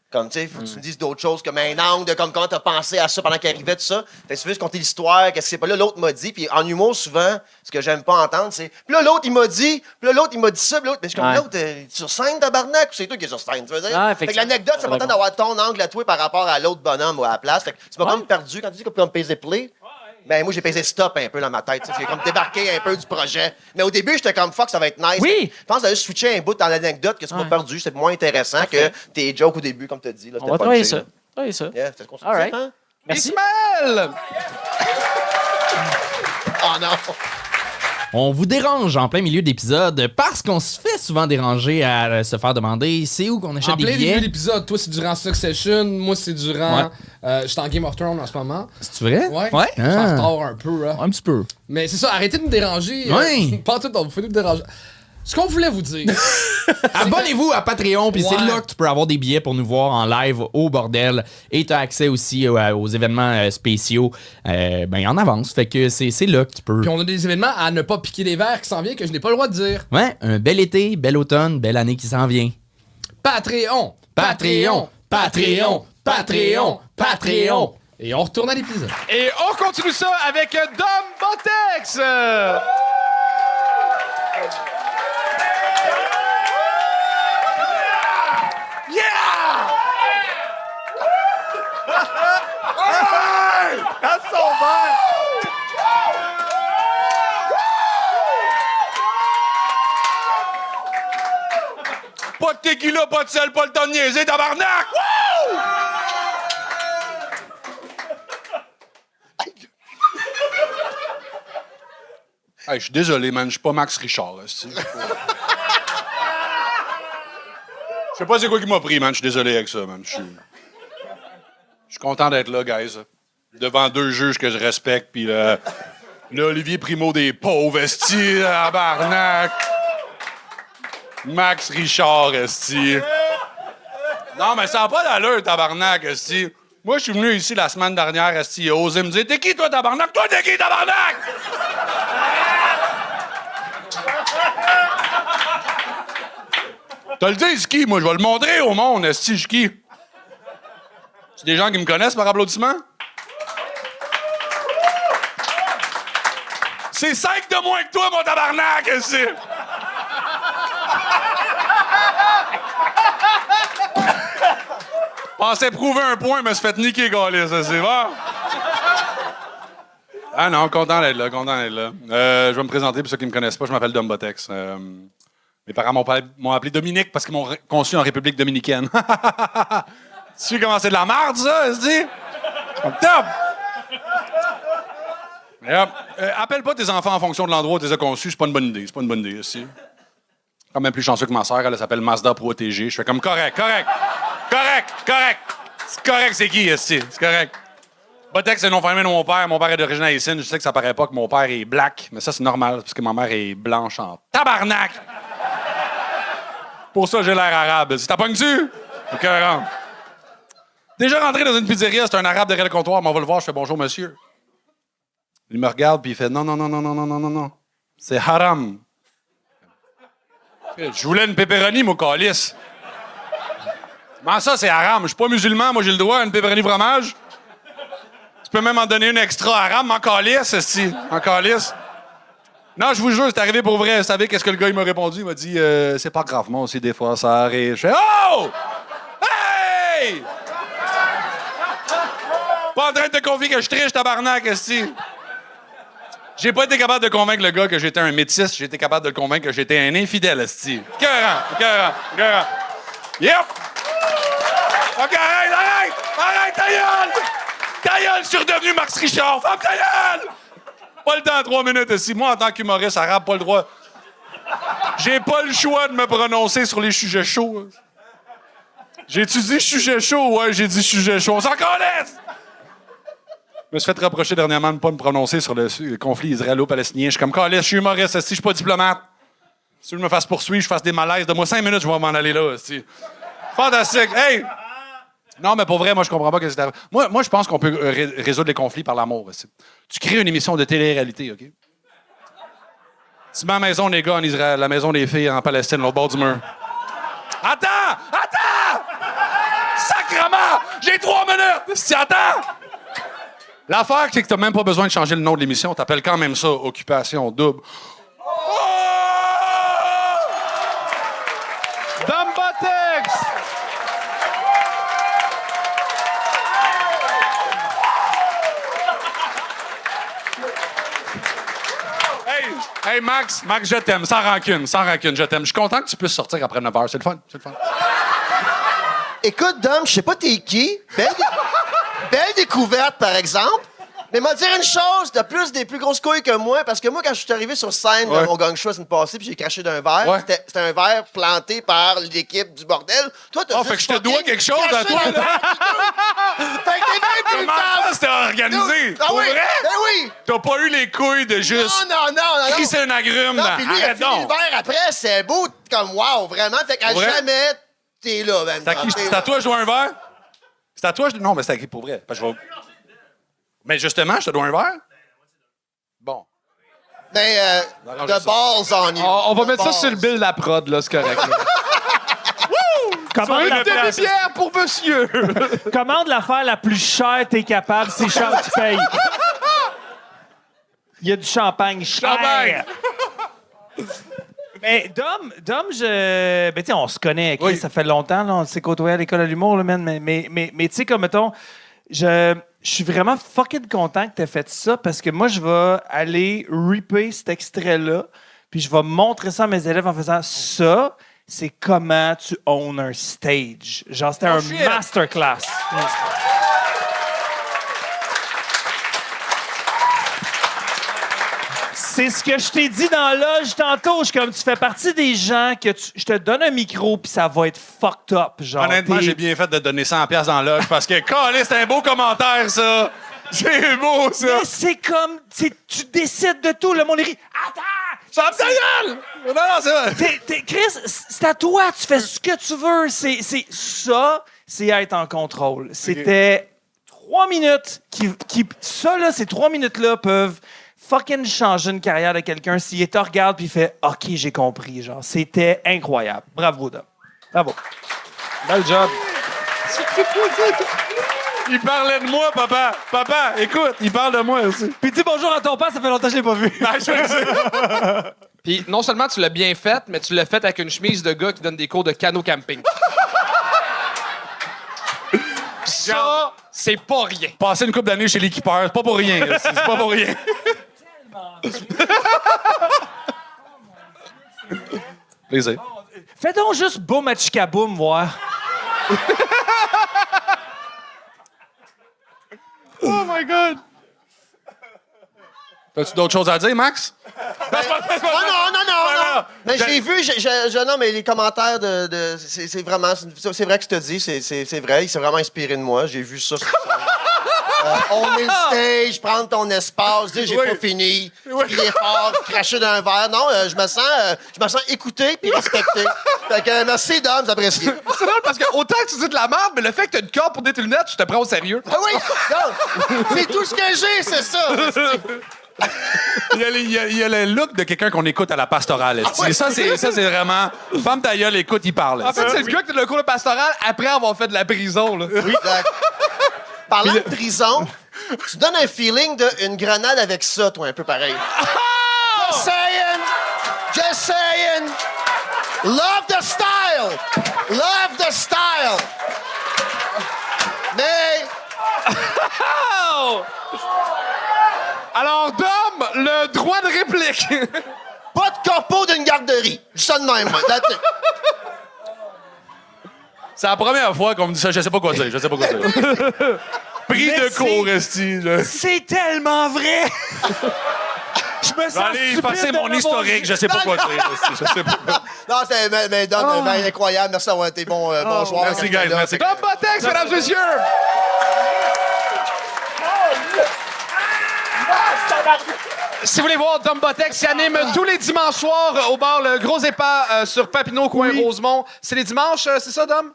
D: Comme, tu sais, faut que tu me dises d'autres choses, comme un angle de comme comment t'as pensé à ça pendant qu'il arrivait, tout ça. Fait que tu veux compter l'histoire, qu'est-ce que c'est pas là, l'autre m'a dit, puis en humour, souvent, ce que j'aime pas entendre, c'est, puis là, l'autre, il m'a dit, puis là, l'autre, il m'a dit ça, puis l'autre, mais je suis comme, l'autre, sur scène, tabarnak, ou c'est toi qui es sur scène, tu veux dire? Fait que l'anecdote, c'est important d'avoir ton angle à toi par rapport à l'autre bonhomme ou à la place. Fait que tu m'as comme perdu quand tu dis qu'on peut me peser play. Ben, moi, j'ai pesé stop un peu dans ma tête. J'ai comme débarqué un peu du projet. Mais au début, j'étais comme fuck, ça va être nice.
C: Oui!
D: Je pense que j'avais switché un bout dans l'anecdote que tu m'as perdu. C'était moins intéressant que tes jokes au début, comme tu as dit. Là,
H: On va travailler ça. Travailler ça.
D: Yeah, c'était constructif,
H: All right.
D: hein?
H: Merci.
B: Ismaël!
D: Oh non!
A: On vous dérange en plein milieu d'épisode parce qu'on se fait souvent déranger à se faire demander c'est où qu'on achète
B: En
A: des
B: plein
A: billets.
B: début d'épisode, toi, c'est durant Succession, moi, c'est durant. Je suis en Game of Thrones en ce moment.
A: C'est vrai?
B: Ouais.
A: Ouais.
B: Je suis en retard un peu, hein.
A: Un petit peu.
B: Mais c'est ça, arrêtez de me déranger.
A: Ouais.
B: Pas tout, vous faites nous déranger. Ce qu'on voulait vous dire.
A: Abonnez-vous à Patreon, puis c'est
B: Ouais.
A: là que tu peux avoir des billets pour nous voir en live au bordel. Et tu as accès aussi aux événements spéciaux en avance. Fait que c'est là que tu peux.
B: Puis on a des événements à ne pas piquer des verres qui s'en viennent que je n'ai pas le droit de dire.
A: Ouais, un bel été, bel automne, belle année qui s'en vient.
B: Patreon, Patreon, Patreon, Patreon, Patreon. Et on retourne à l'épisode. Et on continue ça avec Dom Botex. Pas de tequila, pas de sel, pas le temps de niaiser, tabarnak! Wouh! Hey, je suis désolé, man, je suis pas Max Richard. Je sais pas c'est quoi qui m'a pris, man. Je suis désolé avec ça, man. Je suis content d'être là, guys. Devant deux juges que je respecte, puis là, Olivier Primo des pauvres, esti, tabarnak. Max Richard, esti. Non, mais ça n'a pas d'allure, tabarnak, esti. Moi, je suis venu ici la semaine dernière, esti, il a osé me dire « T'es qui, toi, tabarnak? Toi, t'es qui, tabarnak? » T'as le dit, ski, moi, je vais le montrer au monde, esti, je qui. C'est des gens qui me connaissent par applaudissement? C'est 5 de moins que toi, mon tabarnak, esti. Pensais prouver un point, mais se fait niquer, gars, ça, c'est bon? Ah non, content d'être là, content d'être là. Je vais me présenter pour ceux qui ne me connaissent pas, je m'appelle Dom Botex. Mes parents m'ont appelé Dominique parce qu'ils m'ont conçu en République dominicaine. Tu sais comment c'est de la merde, ça, est-ce top! Appelle pas tes enfants en fonction de l'endroit où tu les as conçus, c'est pas une bonne idée, c'est pas une bonne idée, aussi. Quand même plus chanceux que ma sœur, elle s'appelle Mazda Pro TG. Je fais comme correct. C'est correct, c'est qui, esti? C'est correct. Botex, c'est le nom famille de mon père. Mon père est d'origine haïtienne. Je sais que ça paraît pas que mon père est black, mais ça, c'est normal, parce que ma mère est blanche en tabarnak. Pour ça, j'ai l'air arabe. Si t'as pas dessus, écœurant. Déjà rentré dans une pizzeria, c'est un arabe derrière le comptoir. Mais on va le voir, je fais bonjour, monsieur. Il me regarde, puis il fait non. C'est haram. Je voulais une pepperoni, mon calice. Comment ça, c'est haram? Je suis pas musulman, moi j'ai le droit à une pepperoni fromage. Tu peux même en donner une extra haram, en calice, esti. En calice. Non, je vous jure, c'est arrivé pour vrai. Vous savez qu'est-ce que le gars il m'a répondu? Il m'a dit c'est pas grave, moi aussi, des fois, ça arrive. Je fais oh! Hey! Pas en train de te confier que je triche, tabarnak, esti. J'ai pas été capable de convaincre le gars que j'étais un métis, j'ai été capable de le convaincre que j'étais un infidèle, esti. Écœurant. Yep! OK, arrête, ta gueule! Ta gueule, je suis redevenu Max Richard, femme ta gueule! Pas le temps, 3 minutes, esti. Moi, en tant qu'humoriste arabe, pas le droit. J'ai pas le choix de me prononcer sur les sujets chauds. J'ai-tu dit sujet chaud? Ouais, j'ai dit sujet chaud. On s'en calisse! Je me suis fait reprocher dernièrement de ne pas me prononcer sur le conflit israélo-palestinien. Je suis comme, calisse, je suis humoriste, si je suis pas diplomate. Si je me fasse poursuivre, je fasse des malaises. Donne-moi 5 minutes, je vais m'en aller là, esti. Fantastique. Hey! Non, mais pour vrai, moi, je comprends pas que c'est... Moi, je pense qu'on peut résoudre les conflits par l'amour, esti. Tu crées une émission de télé-réalité, OK? Tu mets la maison des gars en Israël, la maison des filles en Palestine, l'autre bord du mur. Attends! Sacrement! J'ai 3 minutes! Si attends! L'affaire, c'est que t'as même pas besoin de changer le nom de l'émission. T'appelles quand même ça Occupation Double. Oh!
E: Dom Botex!
B: Hey, Max, je t'aime, sans rancune, je t'aime. Je suis content que tu puisses sortir après 9 heures, c'est le fun.
D: Écoute, Dom, je sais pas t'es qui. Belle découverte, par exemple. Mais m'a dire une chose, t'as plus des plus grosses couilles que moi, parce que moi, quand je suis arrivé sur scène dans mon gang show la semaine passée, puis j'ai craché d'un verre,
B: Ouais.
D: c'était un verre planté par l'équipe du bordel. Toi, t'as
B: fait que je te dois quelque chose à toi, là.
D: Fait que t'es bien plus
B: Comment ça,
D: tard.
B: c'était organisé?
D: Ah
B: Pour
D: oui,
B: vrai?
D: ben oui.
B: T'as pas eu les couilles de juste
D: Non.
B: crisser un agrume
D: Non,
B: dans...
D: puis lui, il a
B: Arrête
D: fini le
B: donc!
D: verre après, c'est beau, comme wow, vraiment. Fait qu'à
B: Vrai?
D: jamais, t'es là, man.
B: C'est à qui? C'est à toi, je dois un verre? C'est à toi? Non, mais c'est à qui pour vrai? Parce que je vais... Mais justement, je te dois un verre? Bon.
D: Mais,
B: Arrange
D: the
B: ça.
D: balls on you.
I: On va
D: The
I: mettre ça
D: balls.
I: sur le bill de la prod, là, c'est correct. là.
E: Commande
I: Une
E: l'affaire
I: demi-bière pour monsieur!
E: commande l'affaire la plus chère t'es capable, c'est Charles qui paye. Il y a du champagne cher.
B: Champagne!
E: Mais Dom, ben, tu sais, on se connaît, ok?
B: Oui.
E: Ça fait longtemps, là, on s'est côtoyé à l'école de l'humour, là, man, mais tu sais, comme, mettons, je suis vraiment fucking content que tu aies fait ça parce que moi, je vais aller ripper cet extrait-là, puis je vais montrer ça à mes élèves en faisant ça, c'est comment tu owns un stage. Genre, c'était un
B: shit.
E: masterclass. C'est ce que je t'ai dit dans la loge tantôt. Je suis comme, tu fais partie des gens que je te donne un micro puis ça va être fucked up. Genre,
B: Honnêtement,
E: t'es-
B: j'ai bien fait de donner 100$ dans la loge parce que, calé, c'est un beau commentaire, ça! C'est beau, ça!
E: Mais c'est comme, tu décides de tout. Le monde rit. Attends!
B: Ça me ta gueule! Non, c'est vrai!
E: Chris, c'est à toi. Tu fais ce que tu veux. C'est être en contrôle. C'était 3 minutes ça, là, ces 3 minutes-là peuvent fucking changer une carrière de quelqu'un s'il te regarde puis il fait OK, j'ai compris. Genre, c'était incroyable. Bravo, Dom. Bravo.
I: Bel job.
B: Il parlait de moi, papa! Papa, écoute, il parle de moi aussi.
E: Puis dis bonjour à ton père, ça fait longtemps que je l'ai pas vu.
I: Puis non seulement tu l'as bien fait, mais tu l'as fait avec une chemise de gars qui donne des cours de canot camping. Ça, c'est pas rien.
B: Passer une couple d'années chez l'équipeur, c'est pas pour rien. C'est pas pour rien. Plaisir.
E: Fais donc juste boum à Chicaboum, voir.
B: Oh my God! T'as-tu d'autres choses à dire, Max?
D: Non. Mais j'ai vu, non, mais les commentaires c'est vraiment, c'est vrai que tu te dis, c'est vrai, il s'est vraiment inspiré de moi. J'ai vu ça sur scène. On est le stage, prendre ton espace, dire j'ai pas fini, crier fort, cracher dans un verre. Non, je me sens écouté puis respecté. Fait que merci, Dom, j'apprécie.
I: C'est drôle parce que autant que tu dis de la merde, mais le fait que t'as une corde pour des lunettes, je te prends au sérieux.
D: Ah oui, non, c'est tout ce que j'ai, c'est ça.
B: Il y a le look de quelqu'un qu'on écoute à la pastorale. esti. Ça, c'est vraiment... Femme ta gueule, écoute, il parle.
I: En fait, c'est le gars qui a le cours de pastoral après avoir fait de la prison. Là.
D: Oui. Parlant de prison, tu donnes un feeling d'une grenade avec ça, toi, un peu pareil. Just saying! Just saying! Love the style! Love the style! Mais...
I: Alors, Dom, le droit de réplique.
D: Pas de corpo d'une garderie. Je dis ça de même, moi. That's it.
B: C'est la première fois qu'on me dit ça. Je sais pas quoi dire. Pris de cours, esti. là.
E: C'est tellement vrai! Je me sens
B: Allez,
E: stupide
B: effacer
E: de
B: mon
E: l'avoir
B: historique. Je sais pas quoi dire. esti. Je sais pas.
D: Non, mais Don, ben, incroyable. Merci d'avoir été bon joueur.
B: Merci, guys. Merci.
I: Dom Botex, mesdames et messieurs. Si vous voulez voir Dom Botex, il anime tous les dimanches soirs au bar Le Gros Épas sur Papineau, coin Rosemont. C'est les dimanches, c'est ça, Dom?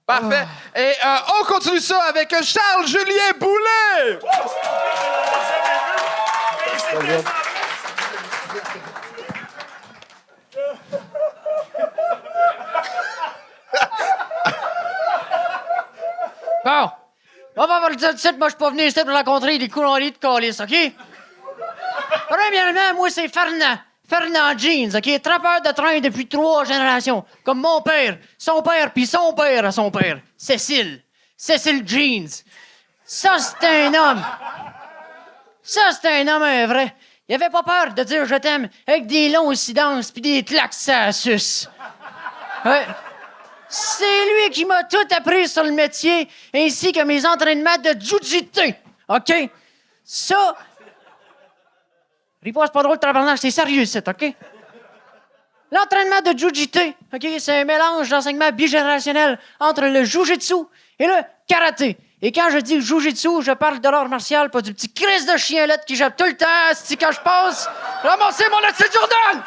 I: Parfait. Et on continue ça avec Charles-Julien Boulet!
J: Bon. On va le dire tout de suite, moi, je suis pas venu ici pour rencontrer des coulonneries de calice, OK? Premièrement, moi, c'est Fernand Jeans, OK? Trappeur de train depuis 3 générations. Comme mon père, son père, puis son père à son père. Cécile Jeans. Ça, c'est un homme. Ça, c'est un homme vrai. Il avait pas peur de dire « je t'aime » avec des longs silences puis des claques ça suce. Ouais. C'est lui qui m'a tout appris sur le métier, ainsi que mes entraînements de jiu-jitsu. OK? Ça... Riposte pas drôle, tabarnak, c'est sérieux, c'est OK? L'entraînement de Jiu-Jitsu, OK, c'est un mélange d'enseignement bigénérationnel entre le Jiu-Jitsu et le karaté. Et quand je dis Jiu-Jitsu, je parle de l'art martial, pas du petit Chris de chienlette qui jappe tout le temps, si quand je passe, ramasser mon assiette Jordan!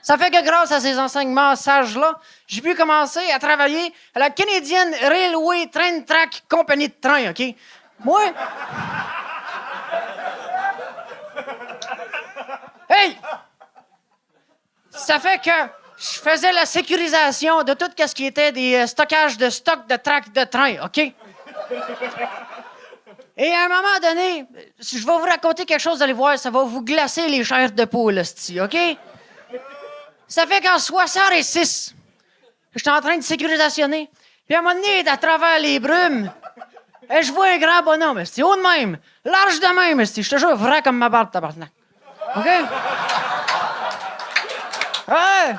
J: Ça fait que grâce à ces enseignements sages-là, j'ai pu commencer à travailler à la Canadian Railway Train Track Compagnie de train, OK? Moi... Hey! Ça fait que je faisais la sécurisation de tout ce qui était des stockages de stock de tracts de train, OK? Et à un moment donné, si je vais vous raconter quelque chose, vous allez voir, ça va vous glacer les chairs de poule, hostie, OK? Ça fait qu'en 66, j'étais en train de sécurisationner. Puis à un moment donné, à travers les brumes, et je vois un grand bonhomme, c'est haut de même, large de même, je te jure, vrai comme ma barbe, tabarnak. OK? Ouais!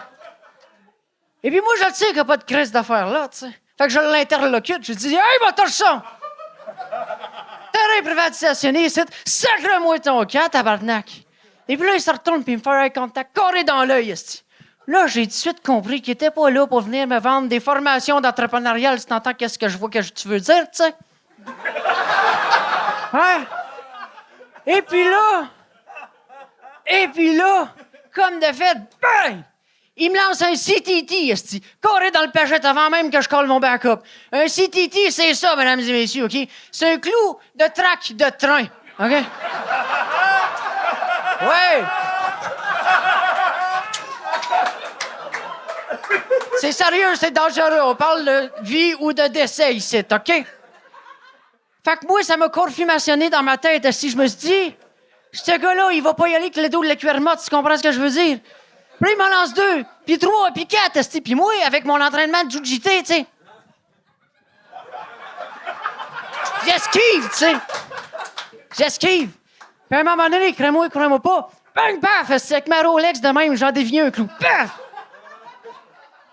J: Et puis moi, je le sais qu'il n'y a pas de crise d'affaires là, tu sais. Fait que je l'interlocute, je dis « Hey, va touche ça! Terrain privatisationné, ici, sacre-moi ton camp, tabarnak! » Et puis là, il se retourne puis il me fait un contact carré dans l'œil, esti. Là, j'ai tout de suite compris qu'il était pas là pour venir me vendre des formations d'entrepreneurial, si t'entends qu'est-ce que je vois que tu veux dire, tu sais. Ouais. Et puis là, comme de fait, bang! Il me lance un CTT, esti, carré dans le pagette avant même que je colle mon backup. Un CTT, c'est ça, mesdames et messieurs, OK? C'est un clou de track de train, OK? Ouais! C'est sérieux, c'est dangereux. On parle de vie ou de décès ici, OK? Fait que moi, ça m'a confirmationné dans ma tête. Si je me suis dit, ce gars-là, il va pas y aller avec le dos de la cuillère morte, tu comprends ce que je veux dire? Puis il m'en lance 2, puis 3, puis 4, puis moi, avec mon entraînement de Jiu-Jitsu, tu sais. J'esquive, tu sais. J'esquive. Puis à un moment donné, crois-moi pas, bang, paf, avec ma Rolex de même, j'en déviens un clou. Paf!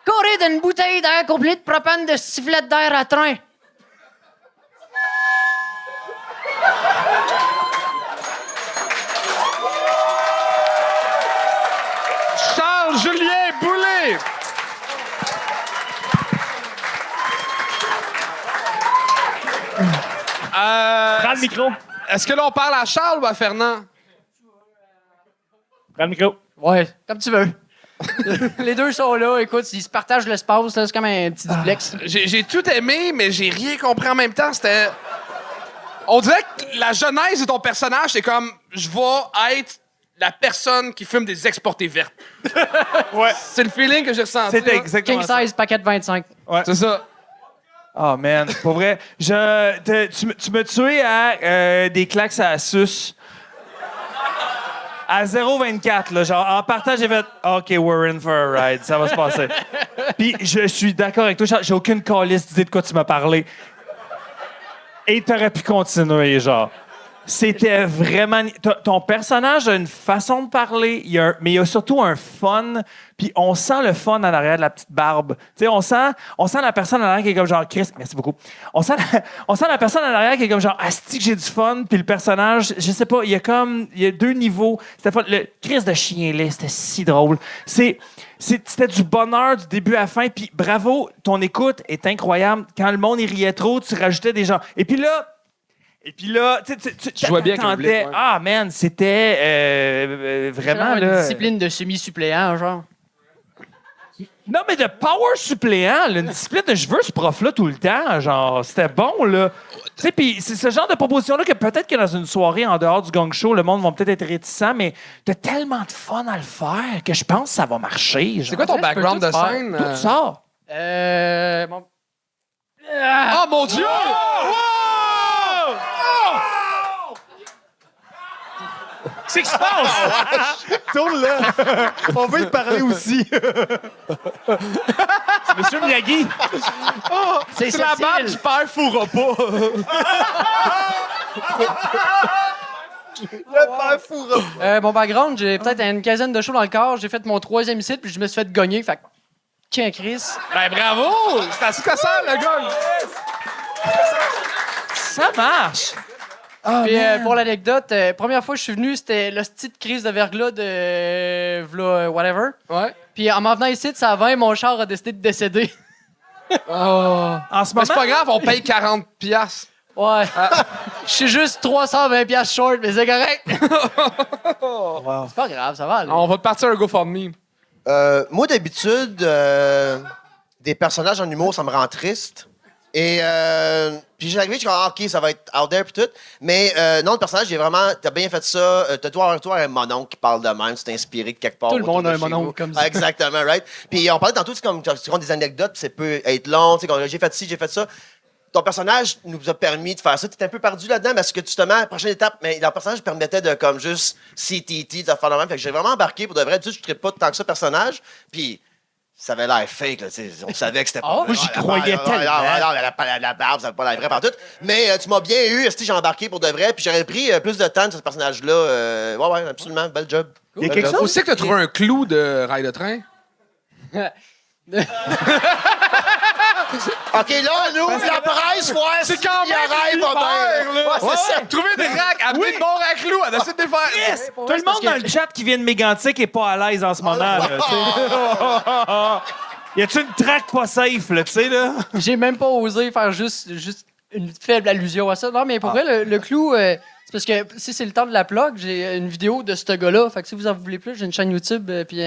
J: Coré d'une bouteille d'air complète de propane de sifflet d'air à train.
I: Charles-Julien Boulay!
E: Prends le micro.
I: Est-ce que là, on parle à Charles ou à Fernand?
E: Prends le micro.
J: Ouais, comme tu veux. Les deux sont là, écoute, ils se partagent l'espace, là, c'est comme un petit duplex.
I: J'ai tout aimé, mais j'ai rien compris en même temps. C'était... On dirait que la genèse de ton personnage, c'est comme, je vais être la personne qui fume des exportés vertes.
E: Ouais.
I: C'est le feeling que j'ai ressenti.
E: C'était
I: là.
E: exactement
J: King
E: ça.
J: size, paquet de 25.
I: C'est ça.
E: Oh, man. Pour vrai, tu m'as tué à des claques à la suce. À 0,24, là, genre, en partant, j'ai fait « OK, we're in for a ride. Ça va se passer. » Puis je suis d'accord avec toi, Charles, j'ai aucune calice d'idée de quoi tu m'as parlé. Et t'aurais pu continuer, genre. C'était vraiment... Ton personnage a une façon de parler, mais il y a surtout un fun. Puis on sent le fun en arrière de la petite barbe. Tu sais, on sent la personne en arrière qui est comme genre... Chris, merci beaucoup. On sent la personne en arrière qui est comme genre... Asti que j'ai du fun. Puis le personnage, je sais pas, il y a 2 niveaux. C'était pas... Le Chris de chien laid, c'était si drôle. C'était du bonheur du début à la fin. Puis bravo, ton écoute est incroyable. Quand le monde y riait trop, tu rajoutais des gens. Et puis là, tu
I: jouais bien avec le public, ouais.
E: Ah, man, c'était vraiment,
J: Une
E: là...
J: discipline de semi-suppléant, genre.
E: Non, mais de power suppléant, là, une discipline de je veux ce prof-là tout le temps, genre, c'était bon, là. Tu sais, puis c'est ce genre de proposition-là que peut-être que dans une soirée en dehors du gang show, le monde va peut-être être réticent, mais t'as tellement de fun à le faire que je pense que ça va marcher.
I: C'est quoi ton background de scène?
E: D'où tu sors?
J: Bon.
I: Oh mon Dieu!
E: C'est que se passe! Tourne-le! On veut y parler aussi. C'est Monsieur Miyagi.
J: C'est
I: la barbe du père fourra pas.
D: Le père fourra.
J: Mon background, j'ai peut-être une quinzaine de shows dans le corps. J'ai fait mon 3e site, puis je me suis fait gagner. Fait que, tiens, Chris.
I: Ben bravo! C'est assez que ça, le gars!
E: Ça marche!
J: Puis pour l'anecdote, première fois que je suis venu, c'était la petite crise de verglas de v'là, whatever.
B: Ouais.
J: Puis en m'en venant ici de Savin, mon char a décidé de décéder.
C: En ce
B: Mais
C: moment,
B: c'est pas grave, on paye 40 piastres.
J: Ouais. Je suis juste 320 piastres short, mais c'est correct. C'est pas grave, ça va aller.
B: On va te partir un GoFundMe.
D: Moi, d'habitude, des personnages en humour, ça me rend triste. Et puis j'ai arrivé, je suis comme, OK, ça va être out there puis tout. Mais non, le personnage, j'ai vraiment, t'as bien fait ça. T'as toi un mononcle qui parle de même, c'est inspiré de quelque part.
J: Tout le monde a un
D: autour de chez
J: mononcle
D: vous.
J: comme ça.
D: Ah, exactement, right? Puis on parlait tantôt, c'est comme, tu racontes des anecdotes, puis ça peut être long, tu sais, comme, j'ai fait ci, j'ai fait ça. Ton personnage nous a permis de faire ça. Tu étais un peu perdu là-dedans parce que justement, la prochaine étape, mais leur personnage permettait de comme juste CTT, de faire le même. Fait que j'ai vraiment embarqué pour de vrai. Tu sais, je ne pas tant que ça personnage. Puis ça avait l'air fake. Là, tu sais, on savait que c'était pas vrai.
C: moi, j'y croyais tellement.
D: La barbe, ça n'avait pas l'air vrai partout. Mais tu m'as bien eu. J'ai embarqué pour de vrai. Puis j'aurais pris plus de temps de ce personnage-là. Ouais, absolument. Bel job.
C: il y a quelque chose.
B: Aussi que tu as trouvé un clou de rail de train.
D: OK, là, on ouvre la presse, ouais.
B: C'est quand même
D: rêve pas bien.
B: là.
D: Ouais, c'est ça.
B: Trouver des racks, amener de bons racks clous, elle essaie de les faire.
C: Yes! Tout le monde dans le chat qui vient de Mégantic est pas à l'aise en ce moment. Là, y a-tu une track pas safe, là, tu sais, là?
J: J'ai même pas osé faire juste une faible allusion à ça. Non, mais pour vrai, le clou, c'est parce que si c'est le temps de la plug, j'ai une vidéo de ce gars-là. Fait que si vous en voulez plus, j'ai une chaîne YouTube. Puis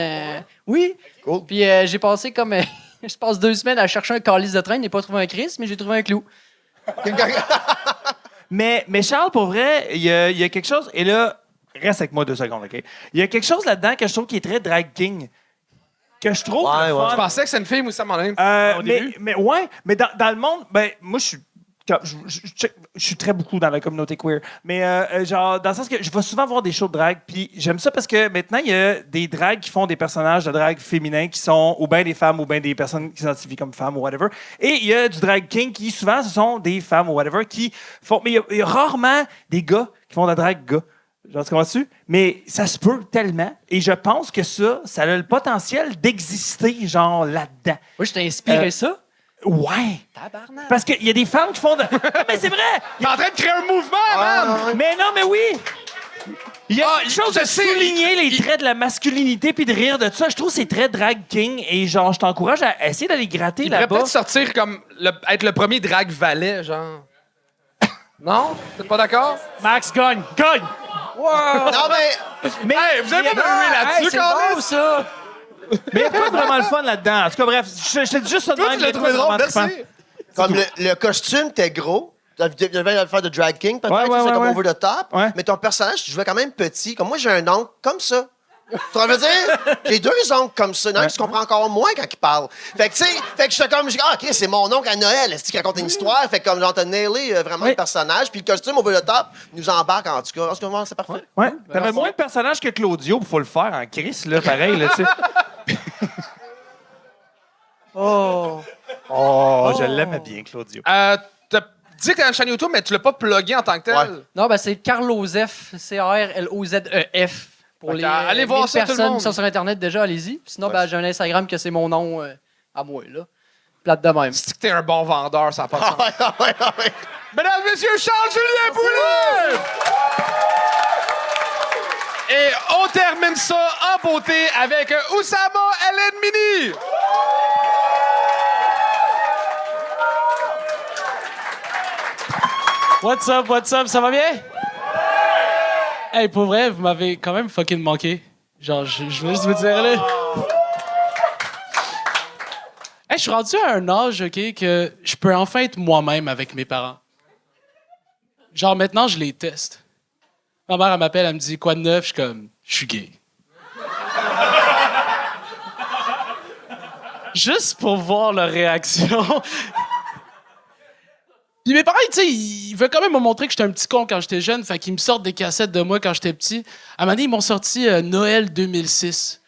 J: oui.
D: Cool.
J: Puis j'ai passé comme. Je passe 2 semaines à chercher un calice de train. Je n'ai pas trouvé un Chris, mais j'ai trouvé un clou.
C: Mais Charles, pour vrai, il y a quelque chose. Et là, reste avec moi 2 secondes, OK? Il y a quelque chose là-dedans que je trouve qui est très drag king. Que je trouve.
D: Ouais,
C: le
D: ouais.
C: fun.
B: Je pensais que c'est une fille, Moussa Malin.
C: Mais ouais, mais dans le monde, ben moi je suis très beaucoup dans la communauté queer, mais genre dans le sens que je vais souvent voir des shows de drag, puis j'aime ça parce que maintenant il y a des drags qui font des personnages de drag féminins qui sont ou bien des femmes ou bien des personnes qui s'identifient comme femmes ou whatever, et il y a du drag king qui souvent ce sont des femmes ou whatever qui font, mais il y a rarement des gars qui font de la drag gars. Genre, tu comprends-tu? Mais ça se peut tellement. Et je pense que ça a le potentiel d'exister, genre, là-dedans.
J: Moi, je t'ai inspiré ça.
C: Ouais.
J: Tabarnak.
C: Parce qu'il y a des femmes qui font de... Non, mais c'est vrai!
B: T'es en train de créer un mouvement, man!
C: Mais non, mais oui! Il y a
B: Ah,
C: quelque chose
B: je
C: de
B: sais,
C: souligner les traits de la masculinité puis de rire de ça. Je trouve que c'est très drag king. Et genre, je t'encourage à essayer d'aller gratter
B: Il devrait
C: là-bas.
B: peut-être sortir comme être le premier drag valet, genre. Non? T'es pas d'accord?
C: Max, gagne! Gagne!
D: Non, mais
B: Hey, vous avez pas me là-dessus,
J: c'est
B: quand
J: bon, ça!
C: Mais il y a pas vraiment le fun là-dedans. En tout cas, bref, je te dis juste ça de
B: Toi,
C: même.
B: tu l'as
C: mais
B: trouvé
C: pas
B: drôle,
C: vraiment trippant.
B: merci.
D: comme le costume, t'es gros. Tu devais le faire de drag king, peut-être.
C: Ouais, ouais,
D: c'est
C: ouais,
D: comme
C: ouais.
D: over the top.
C: Ouais.
D: Mais ton personnage, tu jouais quand même petit. Comme moi, j'ai un oncle comme ça. Tu vas me dire, j'ai 2 oncles comme ça. Non, tu comprends encore moins quand ils parlent. Fait que, tu sais, j'étais comme, OK, c'est mon oncle à Noël. Est-ce qu'il raconte une histoire? Fait que, comme, j'entends nailé vraiment
C: Oui.
D: le personnage. Puis le costume over the top nous embarque, en tout cas. En ce moment, c'est parfait.
C: Ouais. T'avais moins de personnages que Claudio, il faut le faire en Chris, là, pareil, là, tu sais. Oh, je l'aimais bien, Claudio.
B: T'as dit que t'as une chaîne YouTube, mais tu l'as pas plugué en tant que tel.
D: Ouais.
J: Non, ben c'est Carlozef, C-A-R-L-O-Z-E-F. Pour les
B: Allez voir
J: 1000
B: ça, tout le
J: personnes
B: monde.
J: qui sont sur Internet déjà, allez-y. Sinon, ben, j'ai un Instagram que c'est mon nom à moi, là. Plate de même.
B: C'est que t'es un bon vendeur, ça n'a pas de sens.
D: Ouais.
B: Mesdames, Messieurs, Charles-Julien Pouliot! Et on termine ça en beauté avec Oussama El Mini.
K: What's up, ça va bien? Hey, pour vrai, vous m'avez quand même fucking manqué. Genre, je veux juste vous dire, là. Hey, je suis rendu à un âge, OK, que je peux enfin être moi-même avec mes parents. Genre, maintenant, je les teste. Ma mère, elle m'appelle, elle me dit quoi de neuf? Je suis comme, je suis gay. Juste pour voir leur réaction. Puis mes parents, tu sais, ils veulent quand même me montrer que j'étais un petit con quand j'étais jeune, fait qu'ils me sortent des cassettes de moi quand j'étais petit. À un moment donné, ils m'ont sorti Noël 2006.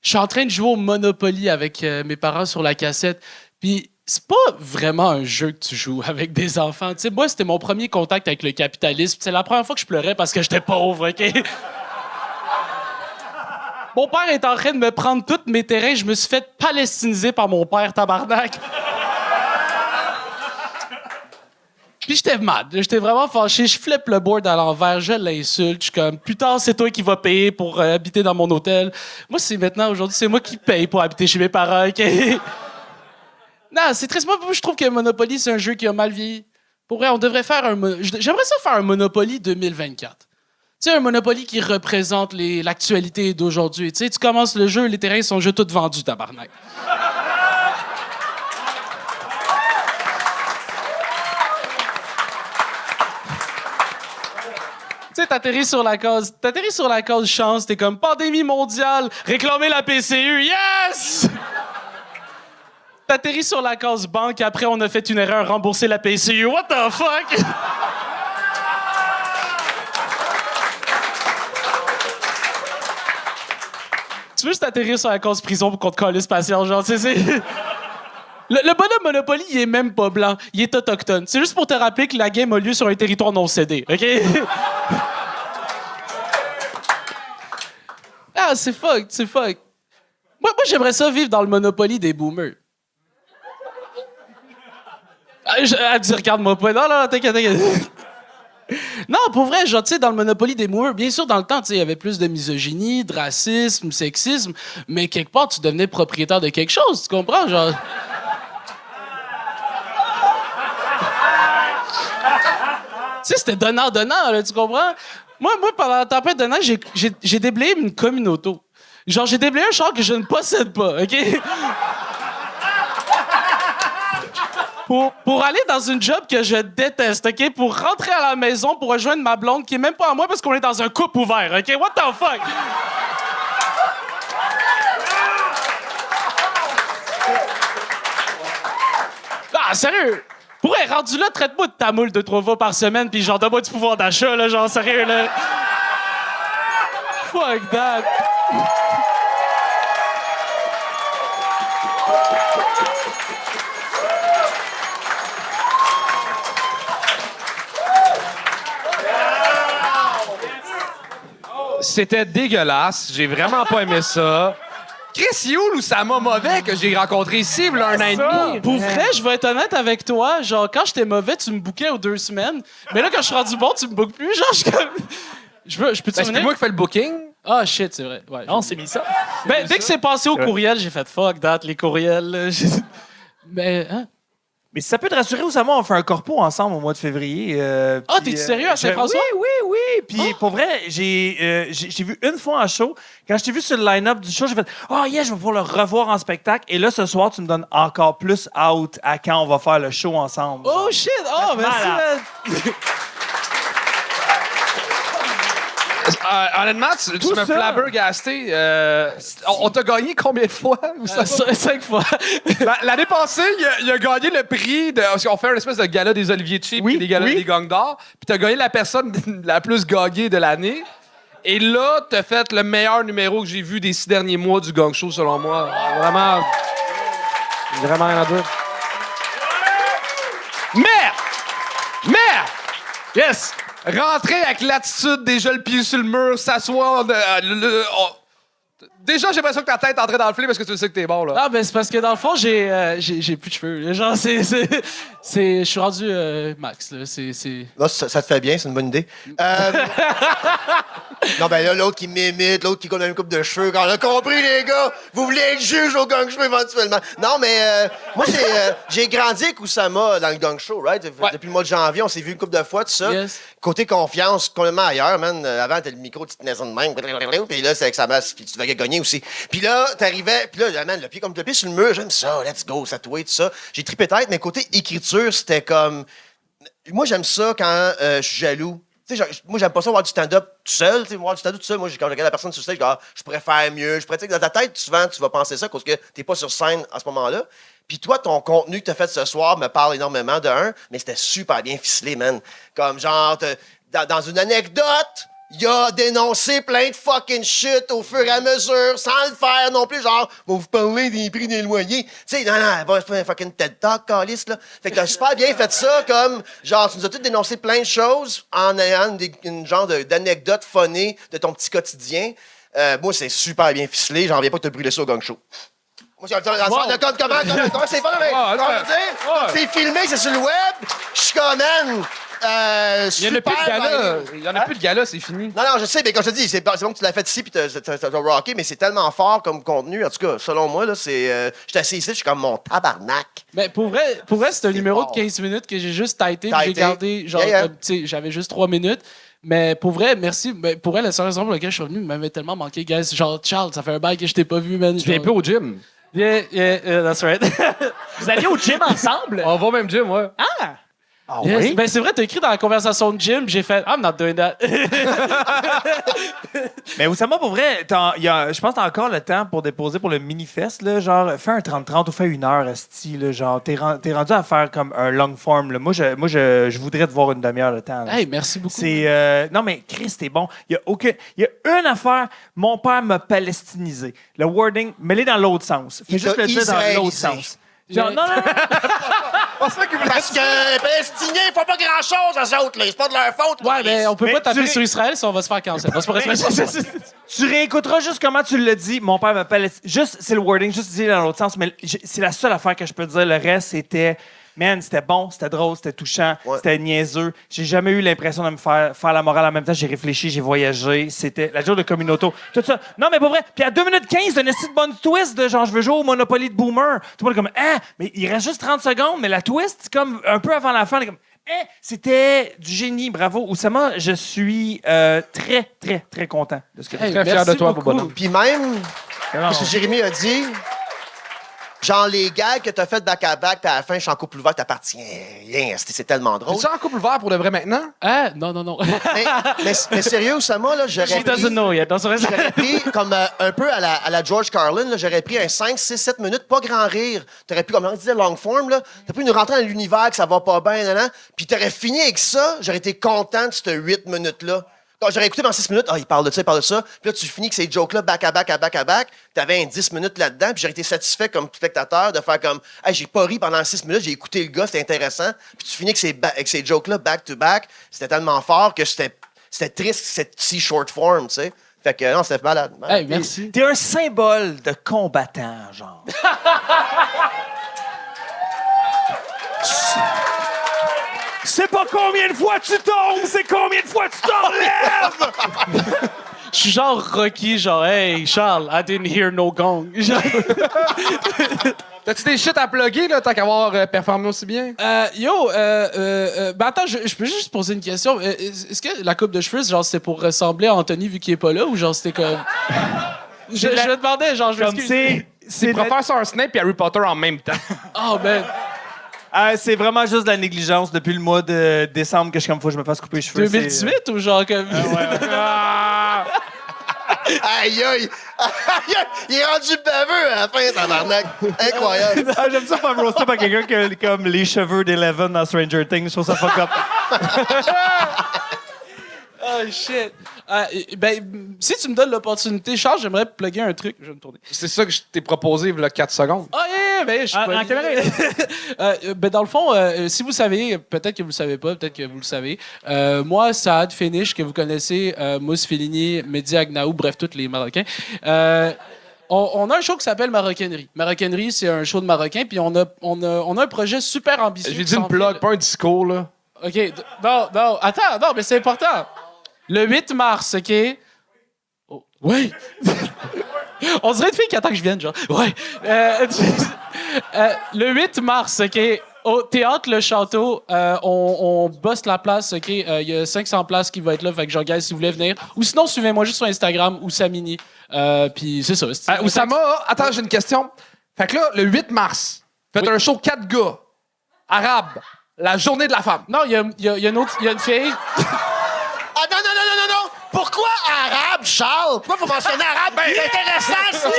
K: Je suis en train de jouer au Monopoly avec mes parents sur la cassette. Puis c'est pas vraiment un jeu que tu joues avec des enfants. Tu sais, moi, c'était mon premier contact avec le capitalisme. C'est la première fois que je pleurais parce que j'étais pauvre, OK? Mon père est en train de me prendre tous mes terrains. Je me suis fait palestiniser par mon père, tabarnak. Puis j'étais mad. J'étais vraiment fâché. Je flippe le board à l'envers, je l'insulte. Je suis comme, putain, c'est toi qui vas payer pour habiter dans mon hôtel. Moi, c'est maintenant, aujourd'hui, c'est moi qui paye pour habiter chez mes parents, OK? Non, c'est triste. Moi, je trouve que Monopoly, c'est un jeu qui a mal vieilli. Pour vrai, on devrait faire j'aimerais ça faire un Monopoly 2024. Tu sais, un Monopoly qui représente l'actualité d'aujourd'hui. Tu sais, tu commences le jeu, les terrains sont déjà tous vendus, tabarnak. Tu sais, t'atterris sur la case chance, t'es comme pandémie mondiale, réclamer la PCU, yes! T'atterris sur la case banque, après on a fait une erreur, rembourser la PCU, what the fuck? Tu veux juste atterrir sur la case prison pour qu'on te calisse patient, genre, tu sais, c'est... Le bonhomme Monopoly, il est même pas blanc, il est autochtone. C'est juste pour te rappeler que la game a lieu sur un territoire non cédé, OK? Ah, c'est fuck. Moi, j'aimerais ça vivre dans le Monopoly des boomers. Elle dit, regarde-moi pas. Non, t'inquiète. Non, pour vrai, genre, tu sais, dans le Monopoly des boomers, bien sûr, dans le temps, tu sais, il y avait plus de misogynie, de racisme, sexisme, mais quelque part, tu devenais propriétaire de quelque chose, tu comprends? Genre... Tu sais, c'était donnant-donnant, là, tu comprends? Moi, pendant la tempête de neige, j'ai déblayé une communauté. Genre, j'ai déblayé un char que je ne possède pas, OK? Pour aller dans une job que je déteste, OK? Pour rentrer à la maison, pour rejoindre ma blonde, qui est même pas à moi parce qu'on est dans un couple ouvert, OK? What the fuck? Ah, sérieux? Pour être rendu là, traite-moi de ta moule 2-3 fois par semaine, puis genre, donne-moi du pouvoir d'achat, là, genre, sérieux, là. Fuck that.
I: C'était dégueulasse. J'ai vraiment pas aimé ça. Chris Yule ou Sama Mauvais que j'ai rencontré ici il y a un an et demi.
K: Pour vrai, je vais être honnête avec toi. Genre, quand j'étais mauvais, tu me bookais aux 2 semaines. Mais là, quand je suis rendu bon, tu me bookes plus. Genre, je suis comme... Je peux-tu
I: Ben, c'est
K: venir?
I: moi qui fais le booking.
K: Ah, shit, c'est vrai. Ouais,
C: On s'est mis ça.
K: ben, dès que c'est passé au courriel, j'ai fait fuck that, les courriels. Là. Mais, hein?
C: Mais si ça peut te rassurer, Oussama, on fait un corpo ensemble au mois de février.
K: T'es-tu sérieux à Saint-François?
C: Oui. Puis pour vrai, j'ai vu une fois en show. Quand je t'ai vu sur le line-up du show, j'ai fait « Oh yeah, je vais pouvoir le revoir en spectacle. » Et là, ce soir, tu me donnes encore plus out à quand on va faire le show ensemble.
K: Oh shit! Oh, merci, man.
I: Honnêtement, tu me flabbergasté. On t'a gagné combien de fois?
K: 5 fois.
I: L'année passée, il a gagné le prix de. Parce qu'on fait un espèce de gala des Olivier Cheap et des galas des Gangs d'or. Puis t'as gagné la personne la plus gagnée de l'année. Et là, t'as fait le meilleur numéro que j'ai vu des 6 derniers mois du Gang Show, selon moi. Vraiment. Vraiment rien à dire. Mais! Yes! Rentrer avec l'attitude, déjà le pied sur le mur, s'asseoir. Déjà, j'ai l'impression que ta tête est entrée dans le flip parce que tu sais que t'es bon, là.
K: Ah, ben, c'est parce que dans le fond, j'ai plus de cheveux. Genre, je suis rendu max, là.
D: Là, ça te fait bien, c'est une bonne idée. Non, ben là, l'autre qui m'imite, l'autre qui connaît une coupe de cheveux. Quand on a compris, les gars, vous voulez être juge au gang show éventuellement. Non, mais moi, j'ai grandi avec Oussama dans le gang show, right? Depuis le mois de janvier, on s'est vu une couple de fois, tout ça.
K: Yes.
D: Côté confiance, complètement ailleurs, man. Avant, t'as le micro, tu te tenais ça de même. Puis là, c'est avec sa masse, puis tu devais gagner aussi. Puis là, t'arrivais, puis là, man, le pied sur le mur, j'aime ça, let's go, ça tout ça. J'ai trippé tête, mais côté écriture, c'était comme. Moi, j'aime ça quand je suis jaloux. Moi, j'aime pas ça voir du stand-up tout seul. Voir du stand-up tout seul, moi, quand je regarde la personne sur le stage, je pourrais faire mieux. Dans ta tête, souvent, tu vas penser ça parce que t'es pas sur scène à ce moment-là. Puis toi, ton contenu que t'as fait ce soir me parle énormément de un, mais c'était super bien ficelé, man. Comme genre, dans une anecdote, il a dénoncé plein de fucking shit au fur et à mesure, sans le faire non plus, genre, va vous parler des prix des loyers. Tu sais, non, c'est pas un fucking TED Talk, calice, là. Fait que t'as super bien fait ça, comme, genre, tu nous as tous dénoncé plein de choses en ayant une genre d'anecdote phonée de ton petit quotidien. Moi, c'est super bien ficelé, j'en reviens pas que t'as brûlé ça au gang show. Moi, j'ai dans le sens de comment c'est pas, mais
I: Ah, non,
D: on va dire, c'est filmé, c'est sur le web. Je suis comme, man,
I: Il y en a plus de gala. Il y en a plus de gala, c'est fini.
D: Non, je sais, mais comme je te dis, c'est bon que tu l'as fait ici puis t'as rocké, mais c'est tellement fort comme contenu. En tout cas, selon moi, là, c'est. J'étais assis ici, je suis comme mon tabarnak.
K: Mais pour vrai c'est un numéro
D: fort.
K: de 15 minutes que j'ai juste tighté, puis j'ai
D: Tighté.
K: gardé, genre,
D: Yeah.
K: comme, tu sais, j'avais juste 3 minutes. Mais pour vrai, merci. Mais pour vrai, la seule raison pour laquelle je suis revenu m'avait tellement manqué, guys. Genre, Charles, ça fait un bail que je t'ai pas vu, man.
I: Tu viens plus au gym.
K: Yeah, that's right.
C: Vous alliez au gym ensemble?
I: On va au même gym, ouais.
K: Yes. Ben, c'est vrai, t'as écrit dans la conversation de gym, j'ai fait I'm not doing that.
C: Mais Oussama, pour vrai, je pense que t'as encore le temps pour déposer pour le mini-fest. Là, genre, fais un 30-30 ou fais 1 heure, asti. Là, genre, t'es rendu à faire comme un long form. Là. Moi, je voudrais te voir une demi-heure de temps. Là.
K: Hey, merci beaucoup.
C: Non, mais Chris, t'es bon. Il y a une affaire. Mon père m'a palestinisé. Le wording, mets-le dans l'autre sens. Fais
D: Il
C: juste
D: t'a
C: le dire dans l'autre
D: israélisé.
C: sens. Genre, non.
D: Parce que Palestiniens, ils font pas grand-chose, eux autres, là. C'est pas de leur faute.
K: Ouais, mais on peut
C: Mais
K: pas taper
C: tu-
K: sur Israël si on va se faire cancel. C'est pas respectueux.
C: Tu réécouteras juste comment tu l'as dit. Mon père m'appelle. Juste, c'est le wording, juste dire dans l'autre sens. Mais c'est la seule affaire que je peux te dire. Le reste, c'était. Man, c'était bon, c'était drôle, c'était touchant, c'était niaiseux. J'ai jamais eu l'impression de me faire la morale en même temps. J'ai réfléchi, j'ai voyagé. C'était la jour de communauto. Tout ça. Non, mais pas vrai. Puis à 2 minutes 15, d'un esti de bonne twist de genre, je veux jouer au Monopoly de Boomer. Tout le monde est comme, mais il reste juste 30 secondes. Mais la twist, c'est comme un peu avant la fin. On est comme, c'était du génie. Bravo. Oussama, je suis très, très, très content de ce que tu
K: Hey,
I: Très fier
K: merci
I: de toi,
K: beaucoup.
I: bonhomme.
D: Puis même, ce que Jérémy a dit, genre les gags que t'as fait back-à-back, puis à la fin, je suis en couple ouvert, t'appartiens rien. C'est tellement drôle.
I: T'es-tu en couple ouvert pour de vrai maintenant?
K: Ah, non.
D: mais sérieux, Oussama, là, j'aurais
C: She doesn't know yet.
D: j'aurais pris comme un peu à la George Carlin, là, j'aurais pris un 5, 6, 7 minutes, pas grand rire. T'aurais pu, comme on disait, long form, là. T'aurais pu nous rentrer dans l'univers que ça va pas bien, puis t'aurais fini avec ça, j'aurais été content de ces 8 minutes-là. Quand j'aurais écouté pendant 6 minutes, il parle de ça, il parle de ça. Puis là, tu finis que ces jokes-là, back-à-back. T'avais un 10 minutes là-dedans, puis j'aurais été satisfait comme spectateur de faire comme, hey, j'ai pas ri pendant 6 minutes, j'ai écouté le gars, c'était intéressant. Puis tu finis avec ces jokes-là, back-to-back. C'était tellement fort que c'était triste, cette si short form, tu sais. Fait que non, c'était malade.
K: Hey, merci.
C: T'es un symbole de combattant, genre. C'est pas combien de fois tu tombes, c'est combien de fois tu t'enlèves!
K: Je suis genre Rocky, genre hey Charles, I didn't hear no gong. Genre,
I: T'as-tu des shit à plugger, là, tant qu'avoir performé aussi bien?
K: ben attends, je peux juste poser une question. Est-ce que la coupe de cheveux, genre c'était pour ressembler à Anthony vu qu'il est pas là ou genre c'était comme. Je me demandais, genre je
C: Comme
K: m'excuse.
I: C'est Professeur Snape et Harry Potter en même temps.
K: Oh ben.
C: C'est vraiment juste de la négligence depuis le mois de décembre que je suis comme faut que je me fasse couper les cheveux.
K: 2018 ou genre comme.
D: Aïe, aïe! Il est rendu baveux à la fin, tabarnak. Incroyable.
C: J'aime ça faire roaster par quelqu'un qui a comme les cheveux d'Eleven dans Stranger Things. Je trouve ça fuck up.
K: Oh shit. Ben, si tu me donnes l'opportunité, Charles, j'aimerais plugger un truc. Je vais me tourner.
I: C'est ça que je t'ai proposé il y a 4 secondes.
K: Ah, ben, je suis pas.
C: En caméra.
K: Ben, dans le fond, si vous savez, peut-être que vous le savez pas, peut-être que vous le savez. Moi, Saad Finish, que vous connaissez, Mousse Fellini, Mehdi Agnaou, bref, tous les Marocains. On a un show qui s'appelle Marocanerie. Marocanerie, c'est un show de Marocains, puis on a un projet super ambitieux.
I: J'ai dit une plug, pas un discours, là.
K: OK. Non, attends, non, mais c'est important. Le 8 mars, OK? Oh, oui. On dirait une fille qui attend que je vienne, genre. Ouais. Le 8 mars, OK? Au Théâtre Le Château, on bosse la place, OK? Il y a 500 places qui vont être là, fait que genre, guys, si vous voulez venir. Ou sinon, suivez-moi juste sur Instagram, Oussamini. Puis c'est ça.
I: Oussama, attends, j'ai une question. Fait que là, le 8 mars, faites un show 4 gars, arabes, la journée de la femme.
K: Non, il y a une fille...
D: Ah non! Pourquoi arabe, Charles? Pourquoi faut mentionner arabe? C'est intéressant, ça!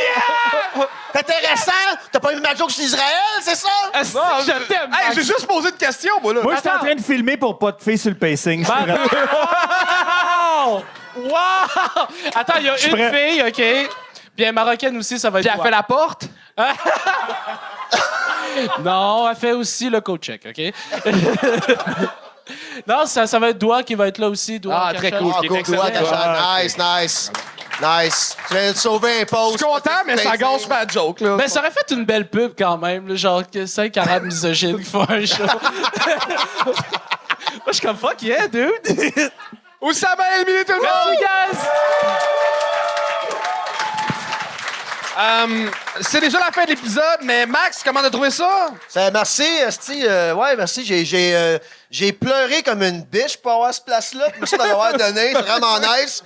D: C'est intéressant! T'as pas eu ma joke sur Israël, c'est ça?
I: Je t'aime. Hey, j'ai juste posé une question, moi, là.
C: Moi, j'étais en train de filmer pour pas te faire sur le pacing. Je suis vraiment-
K: Wow! Attends, il y a une
C: prêt.
K: fille, OK? Puis elle est marocaine aussi, ça va être
I: Puis elle fait la porte.
K: Non, elle fait aussi le coach-check, OK? Non, ça va être Doua qui va être là aussi. Doua
I: Ah, très
K: Kachal.
I: cool.
D: Ah,
I: Qui est
D: cool,
I: excellent.
D: cool, Nice. Nice. Tu viens de sauver un post.
I: Je suis content, mais ça gâche ma joke, là.
K: Ben, ça aurait fait une belle pub quand même, là, genre que 5 arabes misogynes qui font un show. Moi, je suis comme fuck yeah, dude.
I: Où ça va éliminer tout le monde?
K: Merci, guys!
I: C'est déjà la fin de l'épisode, mais Max, comment t'as trouvé ça?
D: Merci, Esti. Ouais, merci. J'ai pleuré comme une biche pour avoir cette place-là. Merci de l'avoir donné. C'est vraiment nice.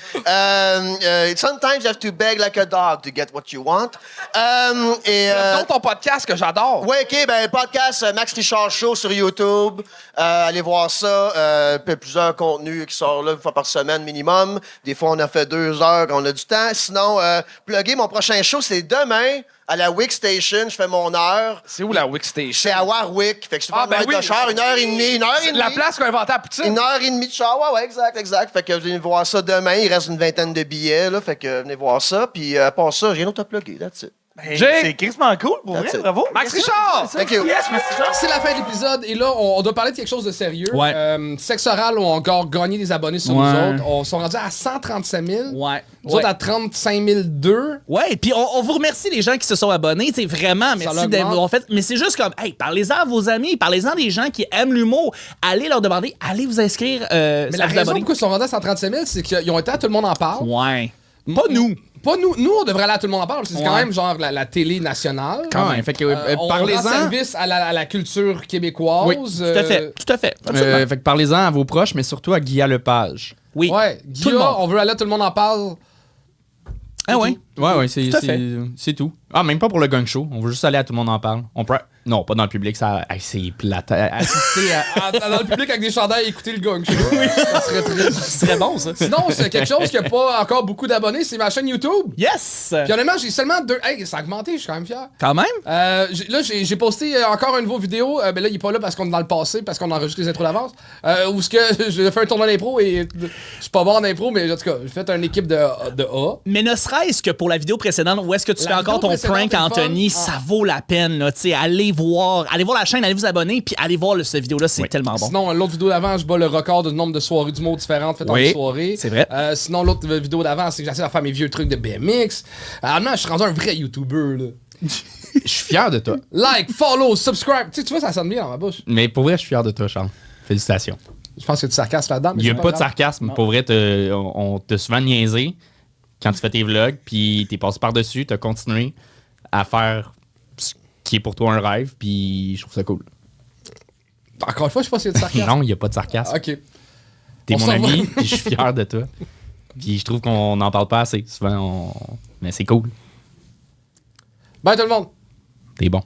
D: Sometimes you have to beg like a dog to get what you want.
I: Donc, ton podcast que j'adore.
D: Ouais, OK. Ben, podcast Max Richard Show sur YouTube. Allez voir ça. Plusieurs contenus qui sortent là une fois par semaine minimum. Des fois, on a fait 2 heures quand on a du temps. Sinon, plugger mon prochain show, c'est demain. À la Wick Station, je fais mon heure.
I: C'est où la Wick Station?
D: C'est à Warwick. Fait que je fais
I: ben oui.
D: de char, 1h30.
I: La place qu'on a inventée à Poutine.
D: 1h30 de char, ouais, exact. Fait que venez voir ça demain. Il reste une 20aine de billets, là. Fait que venez voir ça. Puis, à part ça, j'ai rien d'autre à plugger, that's it.
C: C'est crissement cool, pour vrai,
D: That's it.
C: bravo.
I: Max Richard!
D: Thank you.
C: Yes, Max Richard.
B: C'est la fin de l'épisode et là, on doit parler de quelque chose de sérieux.
L: Ouais.
B: Sexe Oral ont encore gagné des abonnés sur nous autres. On sont rendus à 137 000.
L: Ouais.
B: Nous autres à 35 002.
L: Ouais, puis on vous remercie les gens qui se sont abonnés, c'est vraiment
B: Ça
L: merci
B: l'augmente.
L: d'avoir fait. Mais c'est juste comme, hey, parlez-en à vos amis, parlez-en des gens qui aiment l'humour, allez leur demander, allez vous inscrire.
B: Mais la raison pourquoi ils sont rendus à 137 000, c'est qu'ils ont été à Tout le monde en parle.
L: Ouais. Pas nous.
B: Pas nous. Nous, on devrait aller à Tout le monde en parle. C'est quand même genre la télé nationale.
L: Quand même. Fait que
B: On rend
L: parlez-en.
B: service à la culture québécoise.
L: Oui, tout à fait. Tout à fait. Absolument.
A: Fait que parlez-en à vos proches, mais surtout à Guilla Lepage.
L: Oui.
B: Ouais,
L: Tout le
B: Guilla,
L: monde.
B: on veut aller à Tout le monde en parle.
L: Ah ouais.
A: Ouais,
L: Tout à fait.
A: c'est tout. Ah, même pas pour le gang show. On veut juste aller à Tout le monde en parle. On pourrait... Non, pas dans le public, ça. Hey, c'est plate. Assister à.
B: Dans le public avec des chandails, écouter le gang show. Ça serait triste.
L: Ce serait bon, ça.
B: Sinon, c'est quelque chose qui n'a pas encore beaucoup d'abonnés, c'est ma chaîne YouTube.
L: Yes!
B: Puis honnêtement, j'ai seulement 2. Hey, ça a augmenté, je suis quand même fier.
L: Quand même?
B: Là, j'ai posté encore une nouveau vidéo. Ben là, il est pas là parce qu'on est dans le passé, parce qu'on enregistre les intros d'avance. Où ce que j'ai fait un tournoi d'impro et je suis pas bon en impro, mais en tout cas, j'ai fait une équipe de A.
L: Mais ne serait-ce que pour la vidéo précédente, où est-ce que tu
B: La
L: fais encore
B: vidéo
L: ton
B: précédente
L: prank,
B: est le fun.
L: Anthony, ça vaut la peine, là. Tu sais, allez voir la chaîne, allez vous abonner, puis allez voir cette vidéo-là, c'est tellement bon.
B: Sinon, l'autre vidéo d'avant, je bats le record du nombre de soirées d'humour différentes faites en une soirée.
L: C'est vrai.
B: Sinon, l'autre vidéo d'avant, c'est que j'essaie de faire mes vieux trucs de BMX. Alors, je suis rendu un vrai YouTuber, là.
A: Je suis fier de toi.
B: Like, follow, subscribe. Tu vois, ça sonne bien dans ma bouche.
A: Mais pour vrai, je suis fier de toi, Charles. Félicitations.
B: Je pense que tu sarcasmes là-dedans. mais
A: Il y a
B: c'est
A: pas de
B: grave.
A: sarcasme. Pour vrai, on t'a souvent niaisé quand tu fais tes vlogs, puis t'es passé par-dessus, t'as continué à faire ce qui est pour toi un rêve, puis je trouve ça cool.
B: Encore une fois, je sais pas s'il y a de sarcasme.
A: Non, il n'y a pas de sarcasme.
B: Ok.
A: T'es
B: On
A: mon
B: s'en
A: ami,
B: va.
A: puis je suis fier de toi. Puis je trouve qu'on n'en parle pas assez. Souvent, mais c'est cool.
B: Bye tout le monde.
A: T'es bon.